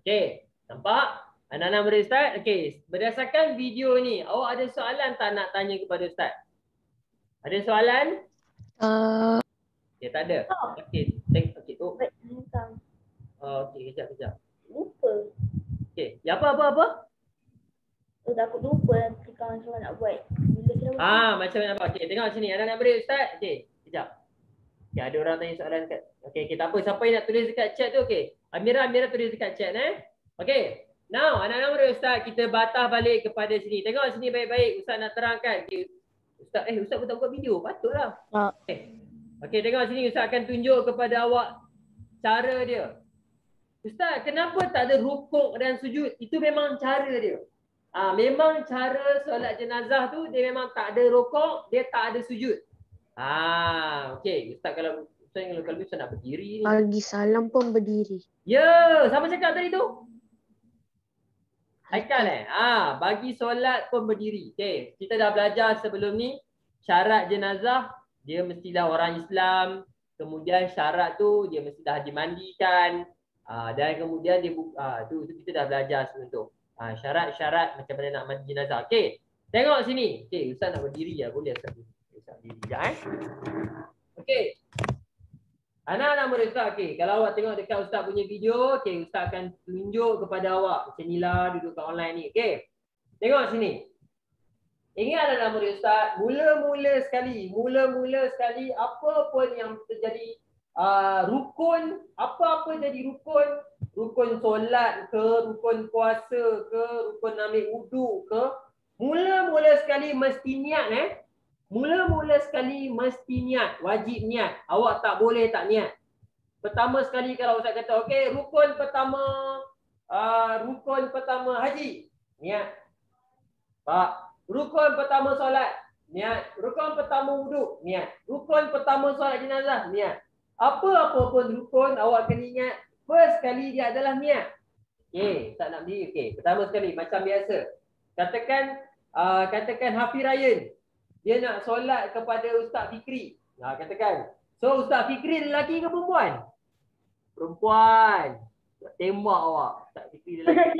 Okey, nampak? Anak-anak murid Ustaz? Okey, berdasarkan video ni, awak ada soalan tak nak tanya kepada Ustaz? Ada soalan? Okey, tak ada. Okey, okey tu. Okey, kejap. Lupa. Okey, ya apa? Takut lupa nanti kawan semua nak buat. Bila kita buat. Macam mana apa? Okey, tengok sini. Anak-anak murid Ustaz? Okey, kejap. Okey, ada orang tanya soalan dekat. Okey, tak apa. Siapa yang nak tulis dekat chat tu? Okey. Amira tulis dekat chat Okey. Now, anak-anak murid Ustaz, kita batah balik kepada sini. Tengok sini baik-baik. Ustaz nak terangkan. Okay. Ustaz pun tak buat video. Patutlah. Okey, tengok sini. Ustaz akan tunjuk kepada awak cara dia. Ustaz, kenapa tak ada rukuk dan sujud? Itu memang cara dia. Memang cara solat jenazah tu, dia memang tak ada rukuk, dia tak ada sujud. Okey. Ustaz kalau Ustaz nak berdiri ni. Bagi salam pun berdiri. Ya, siapa cakap tadi tu? Haikal bagi solat pun berdiri. Okey, kita dah belajar sebelum ni syarat jenazah dia mestilah orang Islam. Kemudian syarat tu dia mesti dah dimandikan. Dan kemudian dia tu kita dah belajar sebelum tu. Syarat-syarat macam mana nak mandi jenazah. Okey. Tengok sini. Okey, Ustaz nak berdiri ya. Boleh Ustaz berdiri sekejap Okey. Anak-anak murid Ustaz, okey. Kalau awak tengok dekat Ustaz punya video, okey, Ustaz akan tunjuk kepada awak macam inilah duduk kat online ni. Okey. Tengok sini. Ingat anak-anak murid Ustaz, mula-mula sekali apa pun yang terjadi rukun, apa-apa jadi rukun, rukun solat ke, rukun puasa ke, rukun ambil wuduk ke, mula-mula sekali mesti niat Mula-mula sekali mesti niat, wajib niat. Awak tak boleh tak niat. Pertama sekali kalau Ustaz kata, okey, rukun pertama haji, niat. Pak, rukun pertama solat, niat. Rukun pertama wuduk, niat. Rukun pertama solat jenazah, niat. Apa-apa pun rukun awak kena ingat, first sekali dia adalah niat. Okey, tak nak berdiri. Okey, pertama sekali macam biasa. Katakan Hafiz Ryan. Dia nak solat kepada Ustaz Fikri. Katakan. So Ustaz Fikri lelaki ke perempuan? Perempuan. Tembak awak. Ustaz Fikri lelaki.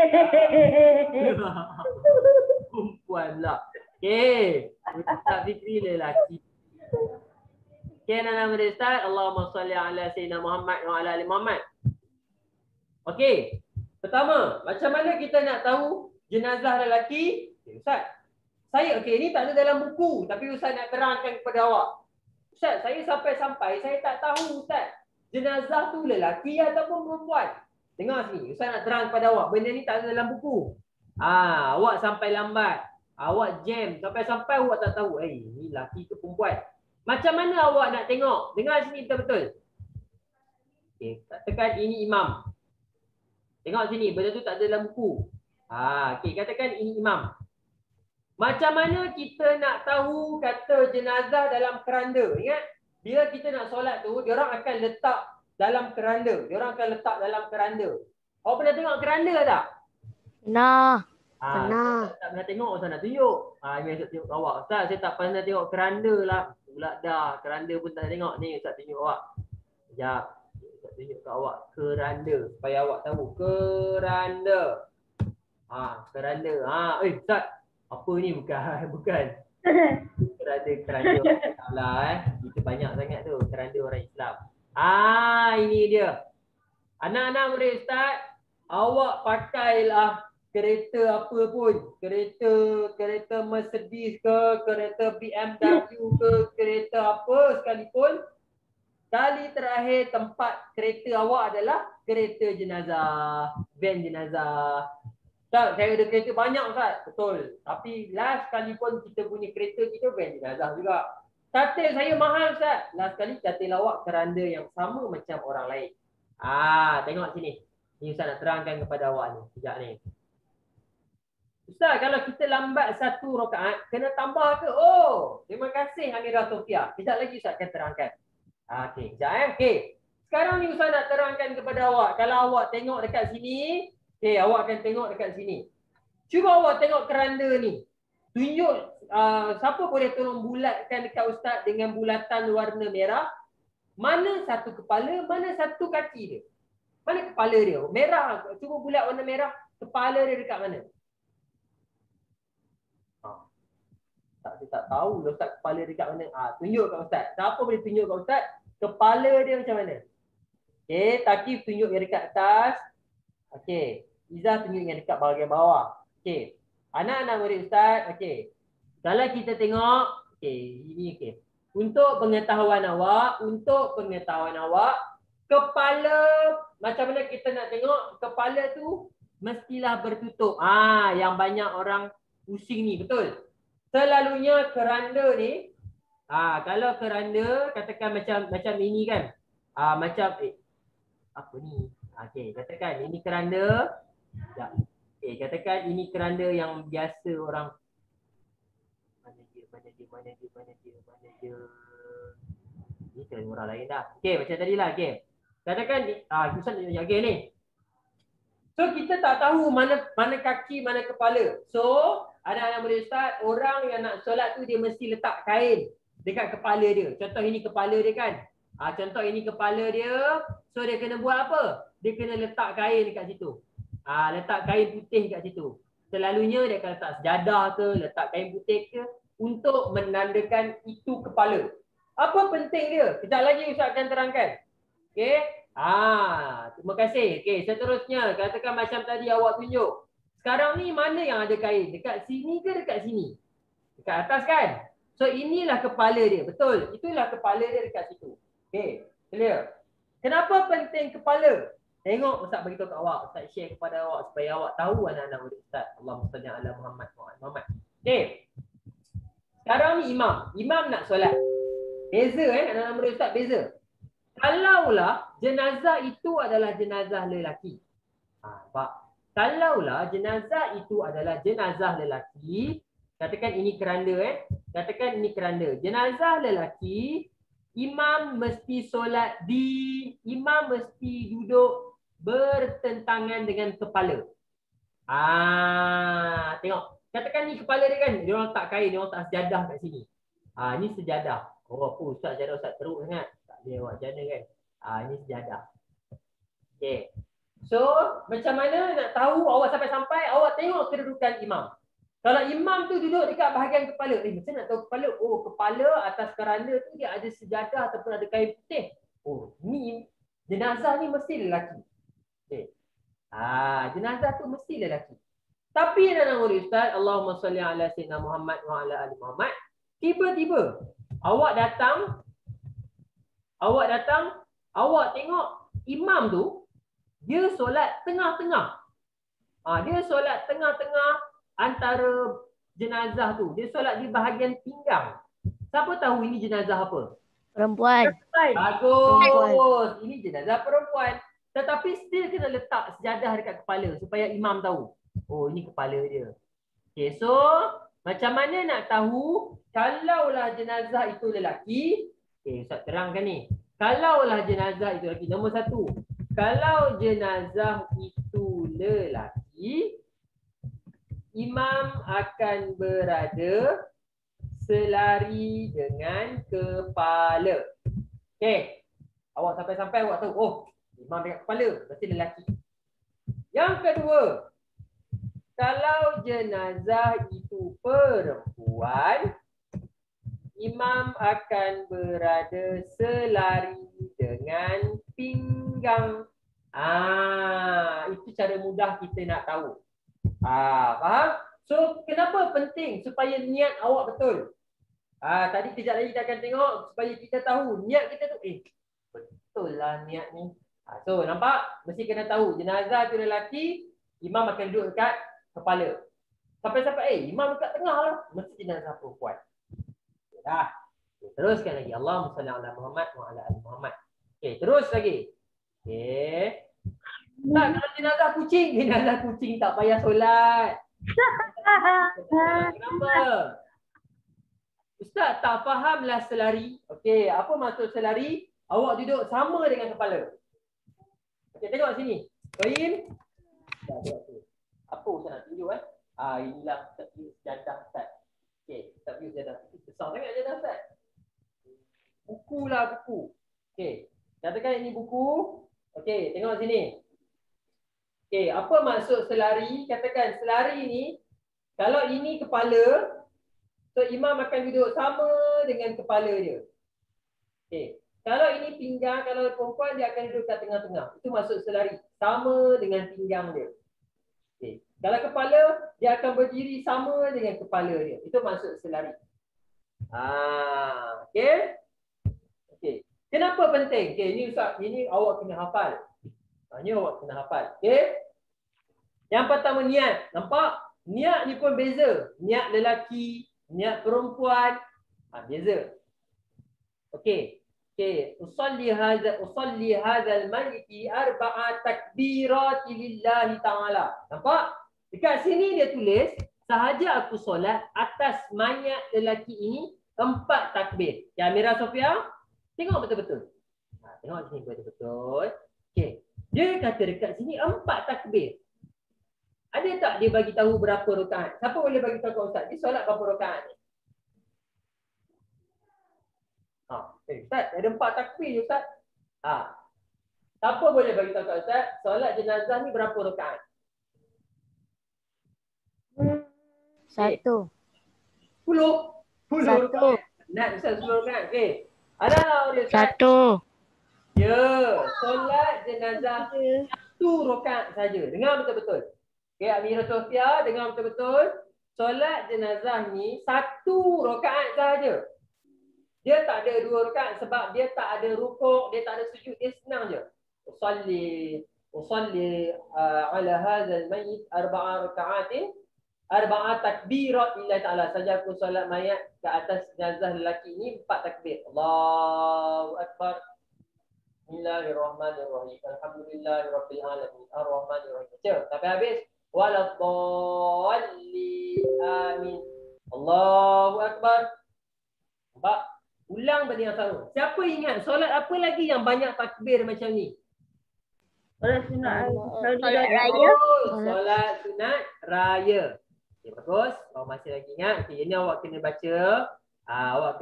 Perempuan lah. Okey. Ustaz Fikri lelaki. Okey, anak-anak murid Ustaz. Allahumma salli ala Sayyidina Muhammad wa ala ali Muhammad. Okey. Pertama, macam mana kita nak tahu jenazah lelaki? Okay, Ustaz. Ini tak ada dalam buku, tapi Ustaz nak terangkan kepada awak. Ustaz, saya sampai-sampai saya tak tahu Ustaz, jenazah tu lelaki ataupun perempuan. Dengar sini, Ustaz nak terang kepada awak, benda ni tak ada dalam buku. Awak sampai lambat, awak jam, sampai-sampai awak tak tahu, ni lelaki ke perempuan. Macam mana awak nak tengok? Dengar sini betul-betul. Okay, katakan ini imam. Tengok sini, benda tu tak ada dalam buku. Okay, katakan ini imam. Macam mana kita nak tahu kata jenazah dalam keranda? Ingat, bila kita nak solat tu, diorang akan letak dalam keranda. Awak pernah tengok keranda tak? Pernah. Tak pernah tengok, Ustaz nak tunjuk. Ini Ustaz tengok awak. Ustaz, saya tak pernah tengok keranda lah. Pula dah, keranda pun tak tengok. Ni Ustaz tunjuk awak. Sekejap. Ustaz tunjuk kat awak. Keranda. Supaya awak tahu. Keranda. Keranda. Ustaz. Apa ni? Bukan. Keranda lah Kita banyak sangat tu. Keranda orang Islam. Ini dia. Anak-anak murid Ustaz, awak pakailah kereta apa pun. Kereta Mercedes ke, kereta BMW ke, kereta apa sekalipun. Kali terakhir tempat kereta awak adalah kereta jenazah, van jenazah. Ustaz, saya ada kereta banyak Ustaz. Betul. Tapi last kali pun kita punya kereta kita van jenazah juga. Katil saya mahal Ustaz. Last kali katil awak keranda yang sama macam orang lain. Tengok sini. Ni Ustaz nak terangkan kepada awak ni. Sekejap ni. Ustaz, kalau kita lambat 1 rakaat, kena tambah ke? Terima kasih Amirah Sofia. Sekejap lagi Ustaz akan terangkan. Okey, sekejap Okey. Sekarang ni Ustaz nak terangkan kepada awak. Kalau awak tengok dekat sini, awak akan tengok dekat sini. Cuba awak tengok keranda ni. Tunjuk, siapa boleh tolong bulatkan dekat Ustaz dengan bulatan warna merah. Mana satu kepala, mana satu kaki dia. Mana kepala dia? Merah. Cuba bulat warna merah. Kepala dia dekat mana? Saya tak tahu Ustaz kepala dekat mana. Tunjuk kat Ustaz. Siapa boleh tunjuk kat Ustaz? Kepala dia macam mana? Okey, Takif tunjuk yang dekat atas. Okey. Izzah tunjuk yang dekat bahagian bawah. Okey. Anak-anak murid Ustaz, okey. Kalau kita tengok, ini okey. Untuk pengetahuan awak, kepala, macam mana kita nak tengok kepala tu mestilah bertutup. Yang banyak orang pusing ni, betul? Selalunya keranda ni, kalau keranda katakan macam ini kan. Macam apa ni? Okey, katakan ini keranda. Okey, katakan ini keranda yang biasa orang mana dia. Ini kerana orang lain dah. Okey, macam tadilah. Okey. Katakan Ustaz okey ni. So kita tak tahu mana kaki, mana kepala. So anak-anak murid Ustaz, orang yang nak solat tu dia mesti letak kain dekat kepala dia. Contoh ini kepala dia kan. Contoh ini kepala dia. So dia kena buat apa? Dia kena letak kain dekat situ. Letak kain putih kat situ. Selalunya dia akan letak sejadah ke, letak kain putih ke untuk menandakan itu kepala. Apa penting dia? Sekejap lagi Ustaz akan terangkan. Okey. Terima kasih. Okey, seterusnya katakan macam tadi awak tunjuk. Sekarang ni mana yang ada kain? Dekat sini ke dekat sini? Dekat atas kan? So inilah kepala dia. Betul. Itulah kepala dia dekat situ. Okey, clear. Kenapa penting kepala? Tengok Ustaz beritahu kat awak. Ustaz share kepada awak supaya awak tahu anak-anak murid Ustaz. Allahumma salli ala Muhammad wa ala Muhammad. Okey. Sekarang ni imam. Imam nak solat. Beza anak-anak murid Ustaz beza. Kalaulah jenazah itu adalah jenazah lelaki. Nampak? Kalaulah jenazah itu adalah jenazah lelaki, katakan ini keranda katakan ini keranda. Jenazah lelaki, imam mesti duduk bertentangan dengan kepala. Tengok. Katakan ni kepala dia kan, dia orang tak kain, dia orang tak sejadah kat sini. Ni sejadah. Apa Ustaz sejadah Ustaz teruk sangat. Tak boleh awak jana kan. Ini sejadah. Okey. So, macam mana nak tahu awak sampai-sampai, awak tengok kedudukan imam. Kalau imam tu duduk dekat bahagian kepala, macam nak tahu kepala? Oh, kepala atas keranda tu dia ada sejadah ataupun ada kain putih. Oh, ni jenazah ni mesti lelaki. Okey. Jenazah tu mesti lelaki. Tapi anak murid Ustaz, Allahumma salli ala sayyidina Muhammad wa ala ali Muhammad. Tiba-tiba awak datang, awak tengok imam tu dia solat tengah-tengah. Dia solat tengah-tengah antara jenazah tu. Dia solat di bahagian pinggang. Siapa tahu ini jenazah apa? Perempuan. Bagus. Ini jenazah perempuan. Tetapi still kena letak sejadah dekat kepala supaya imam tahu. Oh, ini kepala dia. Okay, so macam mana nak tahu kalaulah jenazah itu lelaki? Okay, Ustaz terangkan ni. Kalaulah jenazah itu lelaki, nombor satu. Kalau jenazah itu lelaki, imam akan berada selari dengan kepala. Okay. Awak sampai-sampai awak tahu, oh, imam dekat kepala, berarti lelaki. Yang kedua, kalau jenazah itu perempuan, imam akan berada selari dengan pinggang. Itu cara mudah kita nak tahu. Faham? So, kenapa penting supaya niat awak betul? Tadi kejap lagi kita akan tengok supaya kita tahu niat kita tu, betul lah niat ni. So, nampak? Mesti kena tahu jenazah tu lelaki, imam akan duduk dekat kepala. Sampai-sampai, imam dekat tengah lah. Mesti jenazah perempuan. Dah. Teruskan lagi. Allahumma salli ala Muhammad wa ala ali Muhammad. Okay, terus lagi. Okay. Tak, kalau jenazah kucing tak payah solat. Kenapa? Ustaz tak fahamlah selari. Okey, apa maksud selari? Awak duduk sama dengan kepala. Okey, tengok sini. Kain. Apa Ustaz nak tunjuk inilah sejadah Ustaz. Okey, tak view sejadah. Besar sangat sejadah Ustaz. Buku. Okey, katakan ini buku. Okey, tengok sini. Okey, apa maksud selari? Katakan selari ni, kalau ini kepala, so imam akan duduk sama dengan kepala dia. Okey, kalau ini pinggang, kalau perempuan dia akan duduk kat tengah-tengah. Itu maksud selari, sama dengan pinggang dia. Okey, kalau kepala, dia akan berdiri sama dengan kepala dia. Itu maksud selari. Okey. Okey. Kenapa penting? Okey, ini Ustaz, ini awak kena hafal. Ini awak kena hafal. Okey. Yang pertama niat. Nampak? Niat ni pun beza. Niat lelaki, niat perempuan. Beza. Okey. Okey. Usalli hadzal mayyiti arba'a takbirati lillahi ta'ala. Nampak? Dekat sini dia tulis, sahaja aku solat atas mayat lelaki ini 4 takbir. Ya Amira Sofia, tengok betul-betul. Tengok sini betul-betul. Okey. Dia kata dekat sini 4 takbir. Ada tak dia bagi tahu berapa rakaat? Siapa boleh bagi tahu kat Ustaz? Dia solat berapa rakaat ni? Ustaz, ada 4 takbir je Ustaz. Siapa boleh bagi tahu kat Ustaz? Solat jenazah ni berapa rakaat? 1. 10 rakaat. Nak Ustaz 10 rakaat. Okey. Ada Ustaz? 1. Ya, solat jenazah 1 rakaat saja. Dengar betul-betul. Okey, Amira Sofia, dengar betul-betul. Solat jenazah ni 1 rakaat saja. Dia tak ada 2 rakaat sebab dia tak ada rukuk, dia tak ada sujud, dia senang je. Usalli ala hadzal mayyit 4 rakaatin 4 takbirat lillahi ta'ala. Saja aku solat mayat ke atas jenazah lelaki ni 4 takbir. Allahu akbar. Bismillahirrahmanirrahim. Alhamdulillahirabbil alamin. Arrahmanirrahim. Baca sampai habis. Waladhdallin. Amin. Allahu akbar. Nampak? Ulang bagi yang sama. Siapa ingat solat apa lagi yang banyak takbir macam ni? Solat sunat Raya. Solat sunat raya. Okay, bagus. Kalau masih lagi ingat, okay, ini awak kena baca. Awak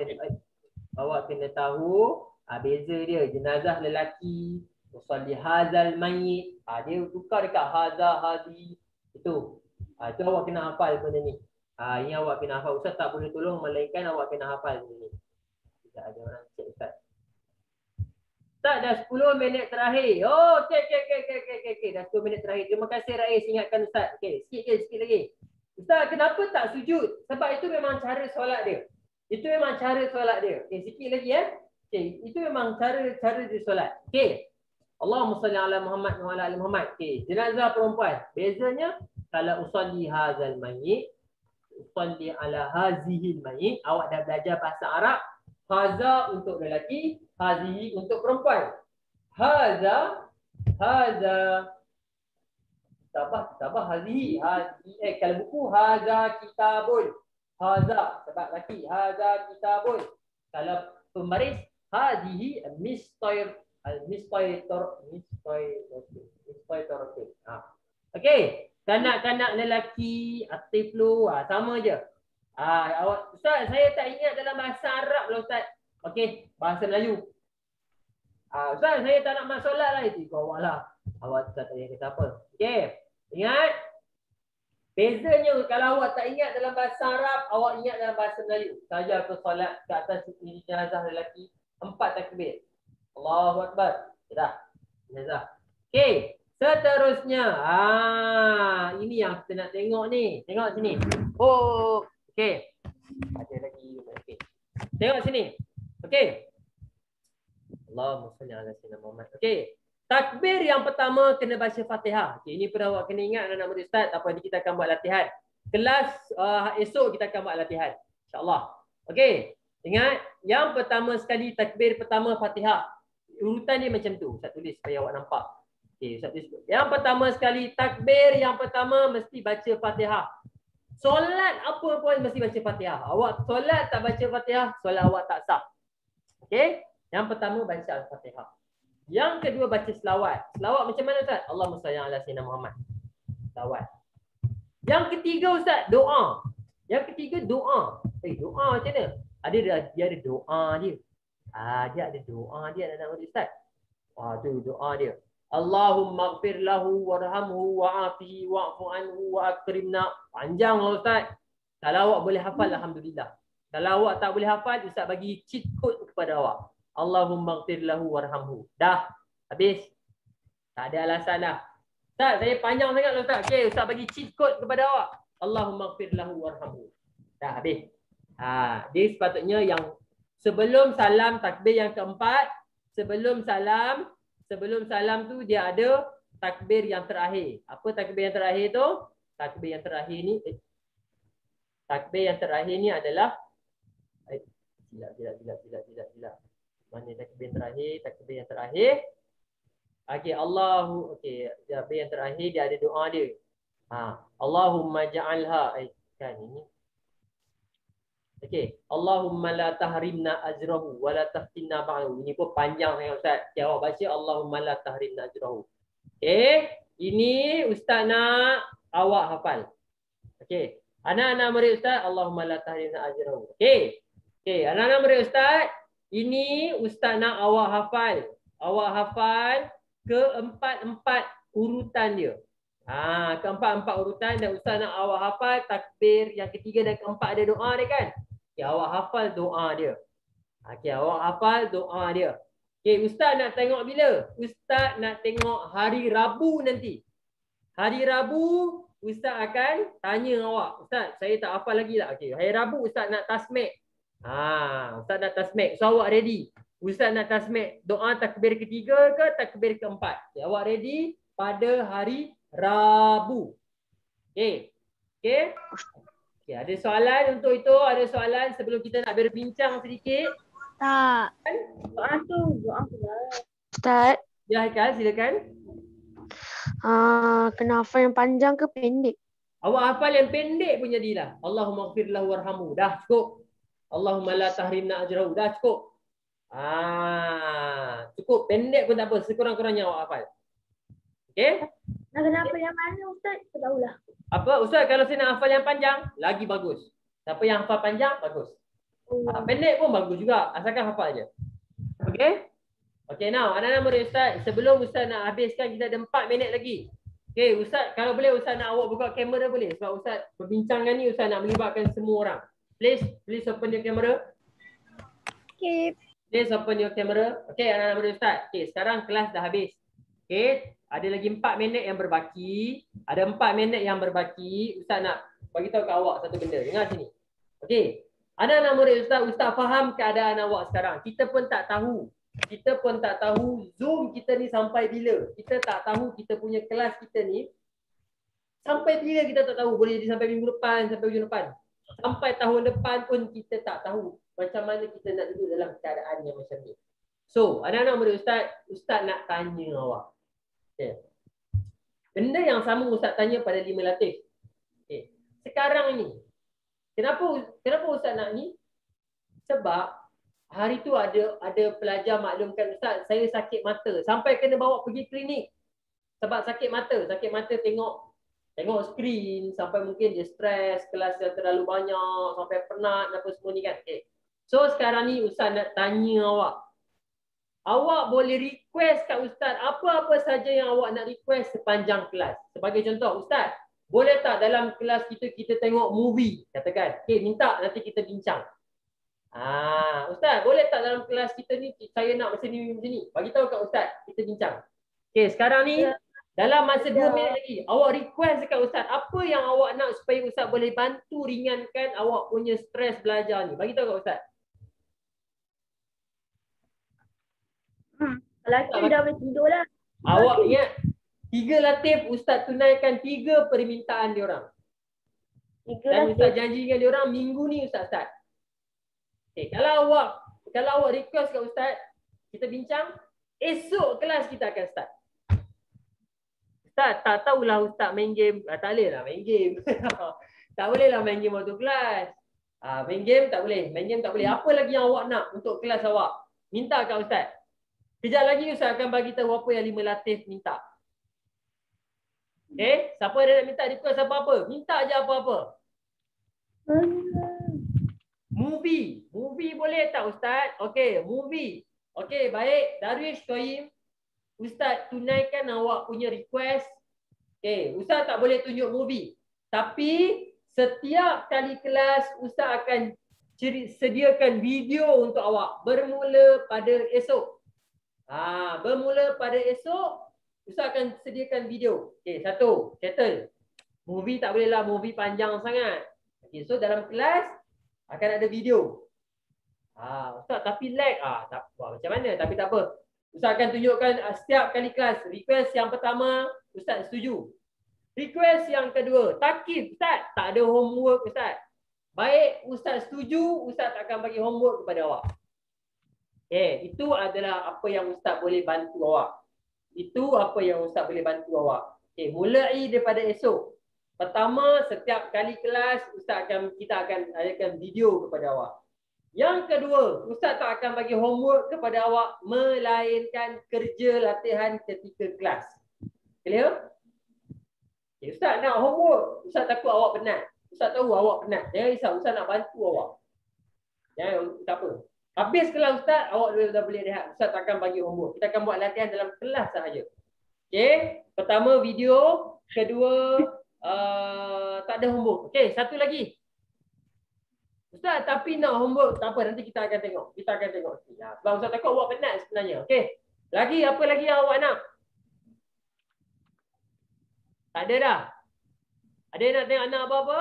kena tahu beza dia. Jenazah lelaki, usalli hadzal mayyit. Dia tukar dekat hadza hazi. Itu. Itu awak kena hafal benda ni. Ini awak kena hafal. Ustaz tak boleh tolong melainkan awak kena hafal benda ni. Tidak ada orang cek Ustaz. Ustaz dah 10 minit terakhir. Oh, okey. Dah 10 minit terakhir. Terima kasih Rais ingatkan Ustaz. Okey, sikit lagi. Ustaz, kenapa tak sujud? Sebab itu memang cara solat dia. Okey, sikit lagi ya. Okey, itu memang cara dia solat. Okey. Allahumma salli ala Muhammad wa ala ali Muhammad. Okey, jenazah perempuan. Bezanya kalau usalli hadzal mayyit, usalli ala hazihil mayyit, awak dah belajar bahasa Arab. Haza untuk lelaki, hazihi untuk perempuan. Haza tabah hazihi. Kalau buku haza kitabun. Haza sebab lelaki, haza kitabun. Kalau pembaris hazihi mistayr Okey, kanak-kanak lelaki atiflu sama je. Awak Ustaz, saya tak ingat dalam bahasa Arab lah Ustaz. Okey, bahasa Melayu. Ustaz, saya tak nak masuk solat lah itu. Awak lah. Awak tak payah kata apa. Okey, ingat. Bezanya kalau awak tak ingat dalam bahasa Arab, awak ingat dalam bahasa Melayu. Saja aku solat ke atas jenazah lelaki 4 takbir. Allahu akbar. Dah. Jenazah. Okey, seterusnya. Ini yang kita nak tengok ni. Tengok sini. Oh, okey. Ada lagi. Okey. Tengok sini. Okey. Allahumma salli ala sayyidina Muhammad. Okey. Takbir yang pertama kena baca Fatihah. Okay, ini pernah awak kena ingat anak murid Ustaz. Apa nanti kita akan buat latihan. Kelas esok kita akan buat latihan. InsyaAllah. Okey. Ingat. Yang pertama sekali takbir pertama Fatihah. Urutan dia macam tu. Ustaz tulis supaya awak nampak. Okey, Ustaz tulis. Yang pertama sekali takbir yang pertama mesti baca Fatihah. Solat apa pun mesti baca Fatihah. Awak solat tak baca Fatihah, solat awak tak sah. Okey? Yang pertama baca Al-Fatihah. Yang kedua baca selawat. Selawat macam mana Ustaz? Allahumma salli ala sayyidina Muhammad. Selawat. Yang ketiga Ustaz, doa. Yang ketiga doa. Doa macam mana? Dia ada doa dia. Dia ada doa dia anak Ustaz. Tu doa dia. Allahumma ighfir lahu warhamhu wa'afihi wa'fu anhu wa akrimna. Panjang lah Ustaz. Kalau awak boleh hafal alhamdulillah. Kalau awak tak boleh hafal, Ustaz bagi cheat code kepada awak. Allahumma ighfir lahu warhamhu. Dah. Habis. Tak ada alasan dah. Ustaz, saya panjang sangat lah Ustaz. Okey, Ustaz bagi cheat code kepada awak. Allahumma ighfir lahu warhamhu. Dah habis. Dia sepatutnya yang sebelum salam takbir yang keempat, sebelum salam tu dia ada takbir yang terakhir. Apa takbir yang terakhir tu? Takbir yang terakhir ni adalah Bila. Mana takbir yang terakhir? Takbir yang terakhir. Okey, takbir yang terakhir dia ada doa dia. Allahumma ja'alha kan ini. Okey, Allahumma la tahrimna ajrahu wa la taftinna ba'dahu. Ini pun panjang sangat Ustaz. Okay, awak baca Allahumma la tahrimna ajrahu. Okey, ini Ustaz nak awak hafal. Okey, anak-anak murid Ustaz, Allahumma la tahrimna ajrahu. Okey. Okey, anak-anak murid Ustaz, ini Ustaz nak awak hafal. Awak hafal keempat-empat urutan dia. Keempat-empat urutan dan Ustaz nak awak hafal takbir yang ketiga dan keempat ada doa dia kan? Okay, awak hafal doa dia. Okey, awak hafal doa dia. Okay, Ustaz nak tengok bila? Ustaz nak tengok hari Rabu nanti. Hari Rabu, Ustaz akan tanya awak. Ustaz, saya tak hafal lagi tak? Okay, hari Rabu Ustaz nak tasmek. Ustaz nak tasmek. So, awak ready? Ustaz nak tasmek doa takbir ketiga ke takbir keempat? Okay, awak ready pada hari Rabu. Okay. Okay. Okay, ada soalan untuk itu? Ada soalan sebelum kita nak berbincang sedikit? Tak. Doa tu, doa tu lah. Ustaz, Ya, Haikal, silakan. kena hafal yang panjang ke pendek? Awak hafal yang pendek pun jadilah. Allahumma ghfir lahu warhamu. Dah cukup. Allahumma la tahrimna ajrahu. Dah cukup. Cukup. Pendek pun tak apa. Sekurang-kurangnya awak hafal. Okey? Nak kenapa yang mana Ustaz? Tak tahulah. Apa? Ustaz, kalau saya nak hafal yang panjang, lagi bagus. Siapa yang hafal panjang, bagus. Pendek pun bagus juga. Asalkan hafal je. Okey? Okey, now. Anak-anak murid Ustaz, sebelum Ustaz nak habiskan, kita ada 4 minit lagi. Okey, Ustaz, kalau boleh Ustaz nak awak buka kamera boleh. Sebab Ustaz perbincangan ni Ustaz nak melibatkan semua orang. Please open your camera. Okay. Please open your camera. Okey, anak-anak murid Ustaz. Okey, sekarang kelas dah habis. Okey, ada lagi 4 minit yang berbaki. Ada 4 minit yang berbaki. Ustaz nak bagi tahu kat awak satu benda. Dengar sini. Okey. Anak-anak murid Ustaz, Ustaz faham keadaan awak sekarang. Kita pun tak tahu. Kita pun tak tahu Zoom kita ni sampai bila. Kita tak tahu kita punya kelas kita ni sampai bila kita tak tahu. Boleh jadi sampai minggu depan, sampai hujung depan. Sampai tahun depan pun kita tak tahu macam mana kita nak duduk dalam keadaan yang macam ni. So, anak-anak murid Ustaz, Ustaz nak tanya awak. Okay. Benda yang sama Ustaz tanya pada 5 Latif. Okay. Sekarang ni, kenapa Ustaz nak ni? Sebab hari tu ada pelajar maklumkan Ustaz, saya sakit mata. Sampai kena bawa pergi klinik. Sebab sakit mata tengok skrin, sampai mungkin dia stres, kelas yang terlalu banyak, sampai penat apa semua ni kan. Okay. So sekarang ni Ustaz nak tanya awak. Awak boleh request kat Ustaz apa-apa saja yang awak nak request sepanjang kelas. Sebagai contoh, Ustaz, boleh tak dalam kelas kita tengok movie, katakan. Okay, minta nanti kita bincang. Ustaz, boleh tak dalam kelas kita ni saya nak macam ni. Bagi tahu kat Ustaz, kita bincang. Okay, sekarang ni dalam masa 2 minit lagi, awak request dekat Ustaz apa yang awak nak supaya Ustaz boleh bantu ringankan awak punya stres belajar ni. Bagi tahu kat Ustaz. Lelaki dah boleh tidur lah. Awak ingat 3 Latif Ustaz tunaikan 3 permintaan diorang. Dan Ustaz janjikan diorang minggu ni Ustaz start. Okay, kalau awak request kat Ustaz, kita bincang, esok kelas kita akan start. Ustaz, tak tahulah Ustaz main game. Tak boleh lah main game. Tak boleh lah main game waktu kelas. Main game tak boleh. Main game tak boleh. Apa lagi yang awak nak untuk kelas awak? Minta kat Ustaz. Kejap lagi Ustaz akan bagi tahu apa yang 5 Latif minta. Okay? Siapa ada nak minta request apa-apa? Minta je apa-apa. Movie boleh tak Ustaz? Okey, movie. Okey, baik. Darwish Toyim, Ustaz tunaikan awak punya request. Okey, Ustaz tak boleh tunjuk movie. Tapi setiap kali kelas Ustaz akan sediakan video untuk awak bermula pada esok. Bermula pada esok Ustaz akan sediakan video. Okey, 1, settle. Movie tak boleh lah, movie panjang sangat. Okey, so dalam kelas akan ada video. Ustaz tapi lag. Tak apa macam mana, tapi tak apa. Ustaz akan tunjukkan setiap kali kelas. Request yang pertama, Ustaz setuju. Request yang kedua, takif. Ustaz, tak ada homework Ustaz. Baik, Ustaz setuju, Ustaz akan bagi homework kepada awak. Okay, itu adalah apa yang Ustaz boleh bantu awak. Itu apa yang Ustaz boleh bantu awak. Okay, mulai daripada esok. Pertama, setiap kali kelas kita akan adakan video kepada awak. Yang kedua, Ustaz tak akan bagi homework kepada awak melainkan kerja latihan ketika kelas. Clear? Okay, Ustaz nak homework. Ustaz takut awak penat. Ustaz tahu awak penat. Jangan risau, Ustaz nak bantu awak. Jangan, tak apa. Habis kelas Ustaz, awak dah boleh rehat. Ustaz tak akan bagi homework. Kita akan buat latihan dalam kelas sahaja. Okay? Pertama video, kedua tak ada homework. Okey, satu lagi. Ustaz, tapi nak homework. Tak apa, nanti kita akan tengok. Kita akan tengok. Ya, sebab Ustaz takut awak penat sebenarnya. Okey. Lagi, apa lagi yang awak nak? Tak ada dah. Ada yang nak tengok anak apa-apa?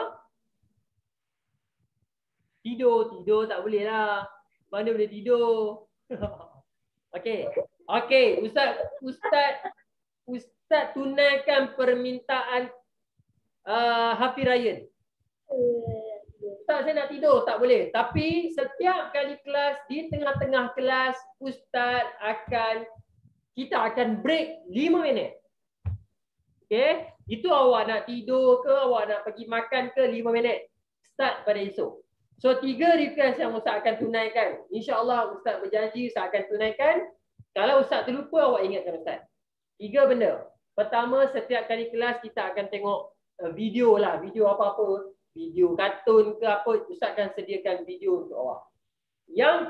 Tidur tak boleh lah. Mana boleh tidur? Okey. Okey, Ustaz tunaikan permintaan Hafiz Ryan. Ustaz, saya nak tidur, tak boleh. Tapi setiap kali kelas, di tengah-tengah kelas, kita akan break 5 minit. Okey, itu awak nak tidur ke, awak nak pergi makan ke 5 minit. Start pada esok. So 3 request yang Ustaz akan tunaikan. InsyaAllah Ustaz berjanji Ustaz akan tunaikan. Kalau Ustaz terlupa, awak ingatkan Ustaz. 3 benda. Pertama, setiap kali kelas kita akan tengok video lah. Video apa-apa. Video kartun ke apa. Ustaz akan sediakan video untuk awak. Yang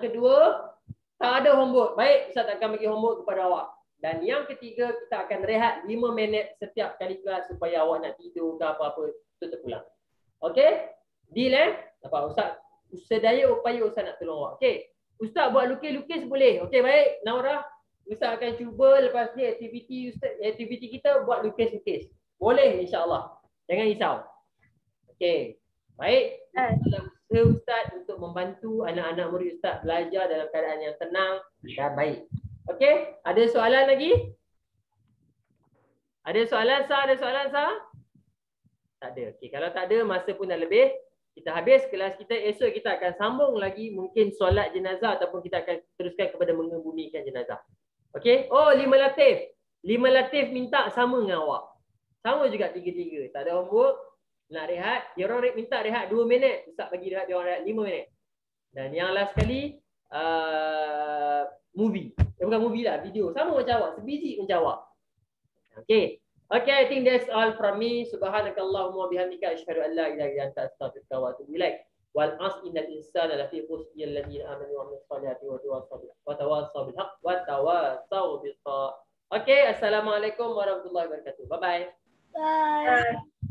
kedua, tak ada homework. Baik, Ustaz akan bagi homework kepada awak. Dan yang ketiga, kita akan rehat 5 minit setiap kali kelas supaya awak nak tidur ke apa-apa. Itu terpulang. Okey? Deal Dapat Ustaz. Sedaya upaya Ustaz nak tolong awak. Okey? Ustaz buat lukis-lukis boleh. Okey, baik. Naurah, Ustaz akan cuba lepas ni aktiviti kita buat lukis-lukis. Boleh insya-Allah. Jangan risau. Okey. Baik. Usaha Ustaz untuk membantu anak-anak murid Ustaz belajar dalam keadaan yang tenang dan baik. Okey? Ada soalan lagi? Ada soalan, Sah? Ada soalan, Sah? Tak ada. Okey, kalau tak ada, masa pun dah lebih. Kita habis kelas kita. Esok kita akan sambung lagi mungkin solat jenazah ataupun kita akan teruskan kepada mengebumikan jenazah. Okey? Oh, 5 Latif. 5 Latif minta sama dengan awak. Sama juga 3-3. Tak ada homework. Nak rehat. Dia orang minta rehat 2 minit. Ustaz bagi rehat dia orang rehat 5 minit. Dan yang last sekali movie. Bukan movie lah, video. Sama macam awak. Sebiji macam awak. Okey. Okay, I think that's all from me. Subhanakallahumma bihamdika asyhadu an la ilaha illa anta astaghfiruka wa atubu ilaik. Wal 'asri innal insana lafi khusr illa alladziina aamanu wa 'amilus shalihati wa tawassaw bil haqq wa tawassaw bis sabr. Okay, assalamualaikum warahmatullahi wabarakatuh. Bye bye. Bye.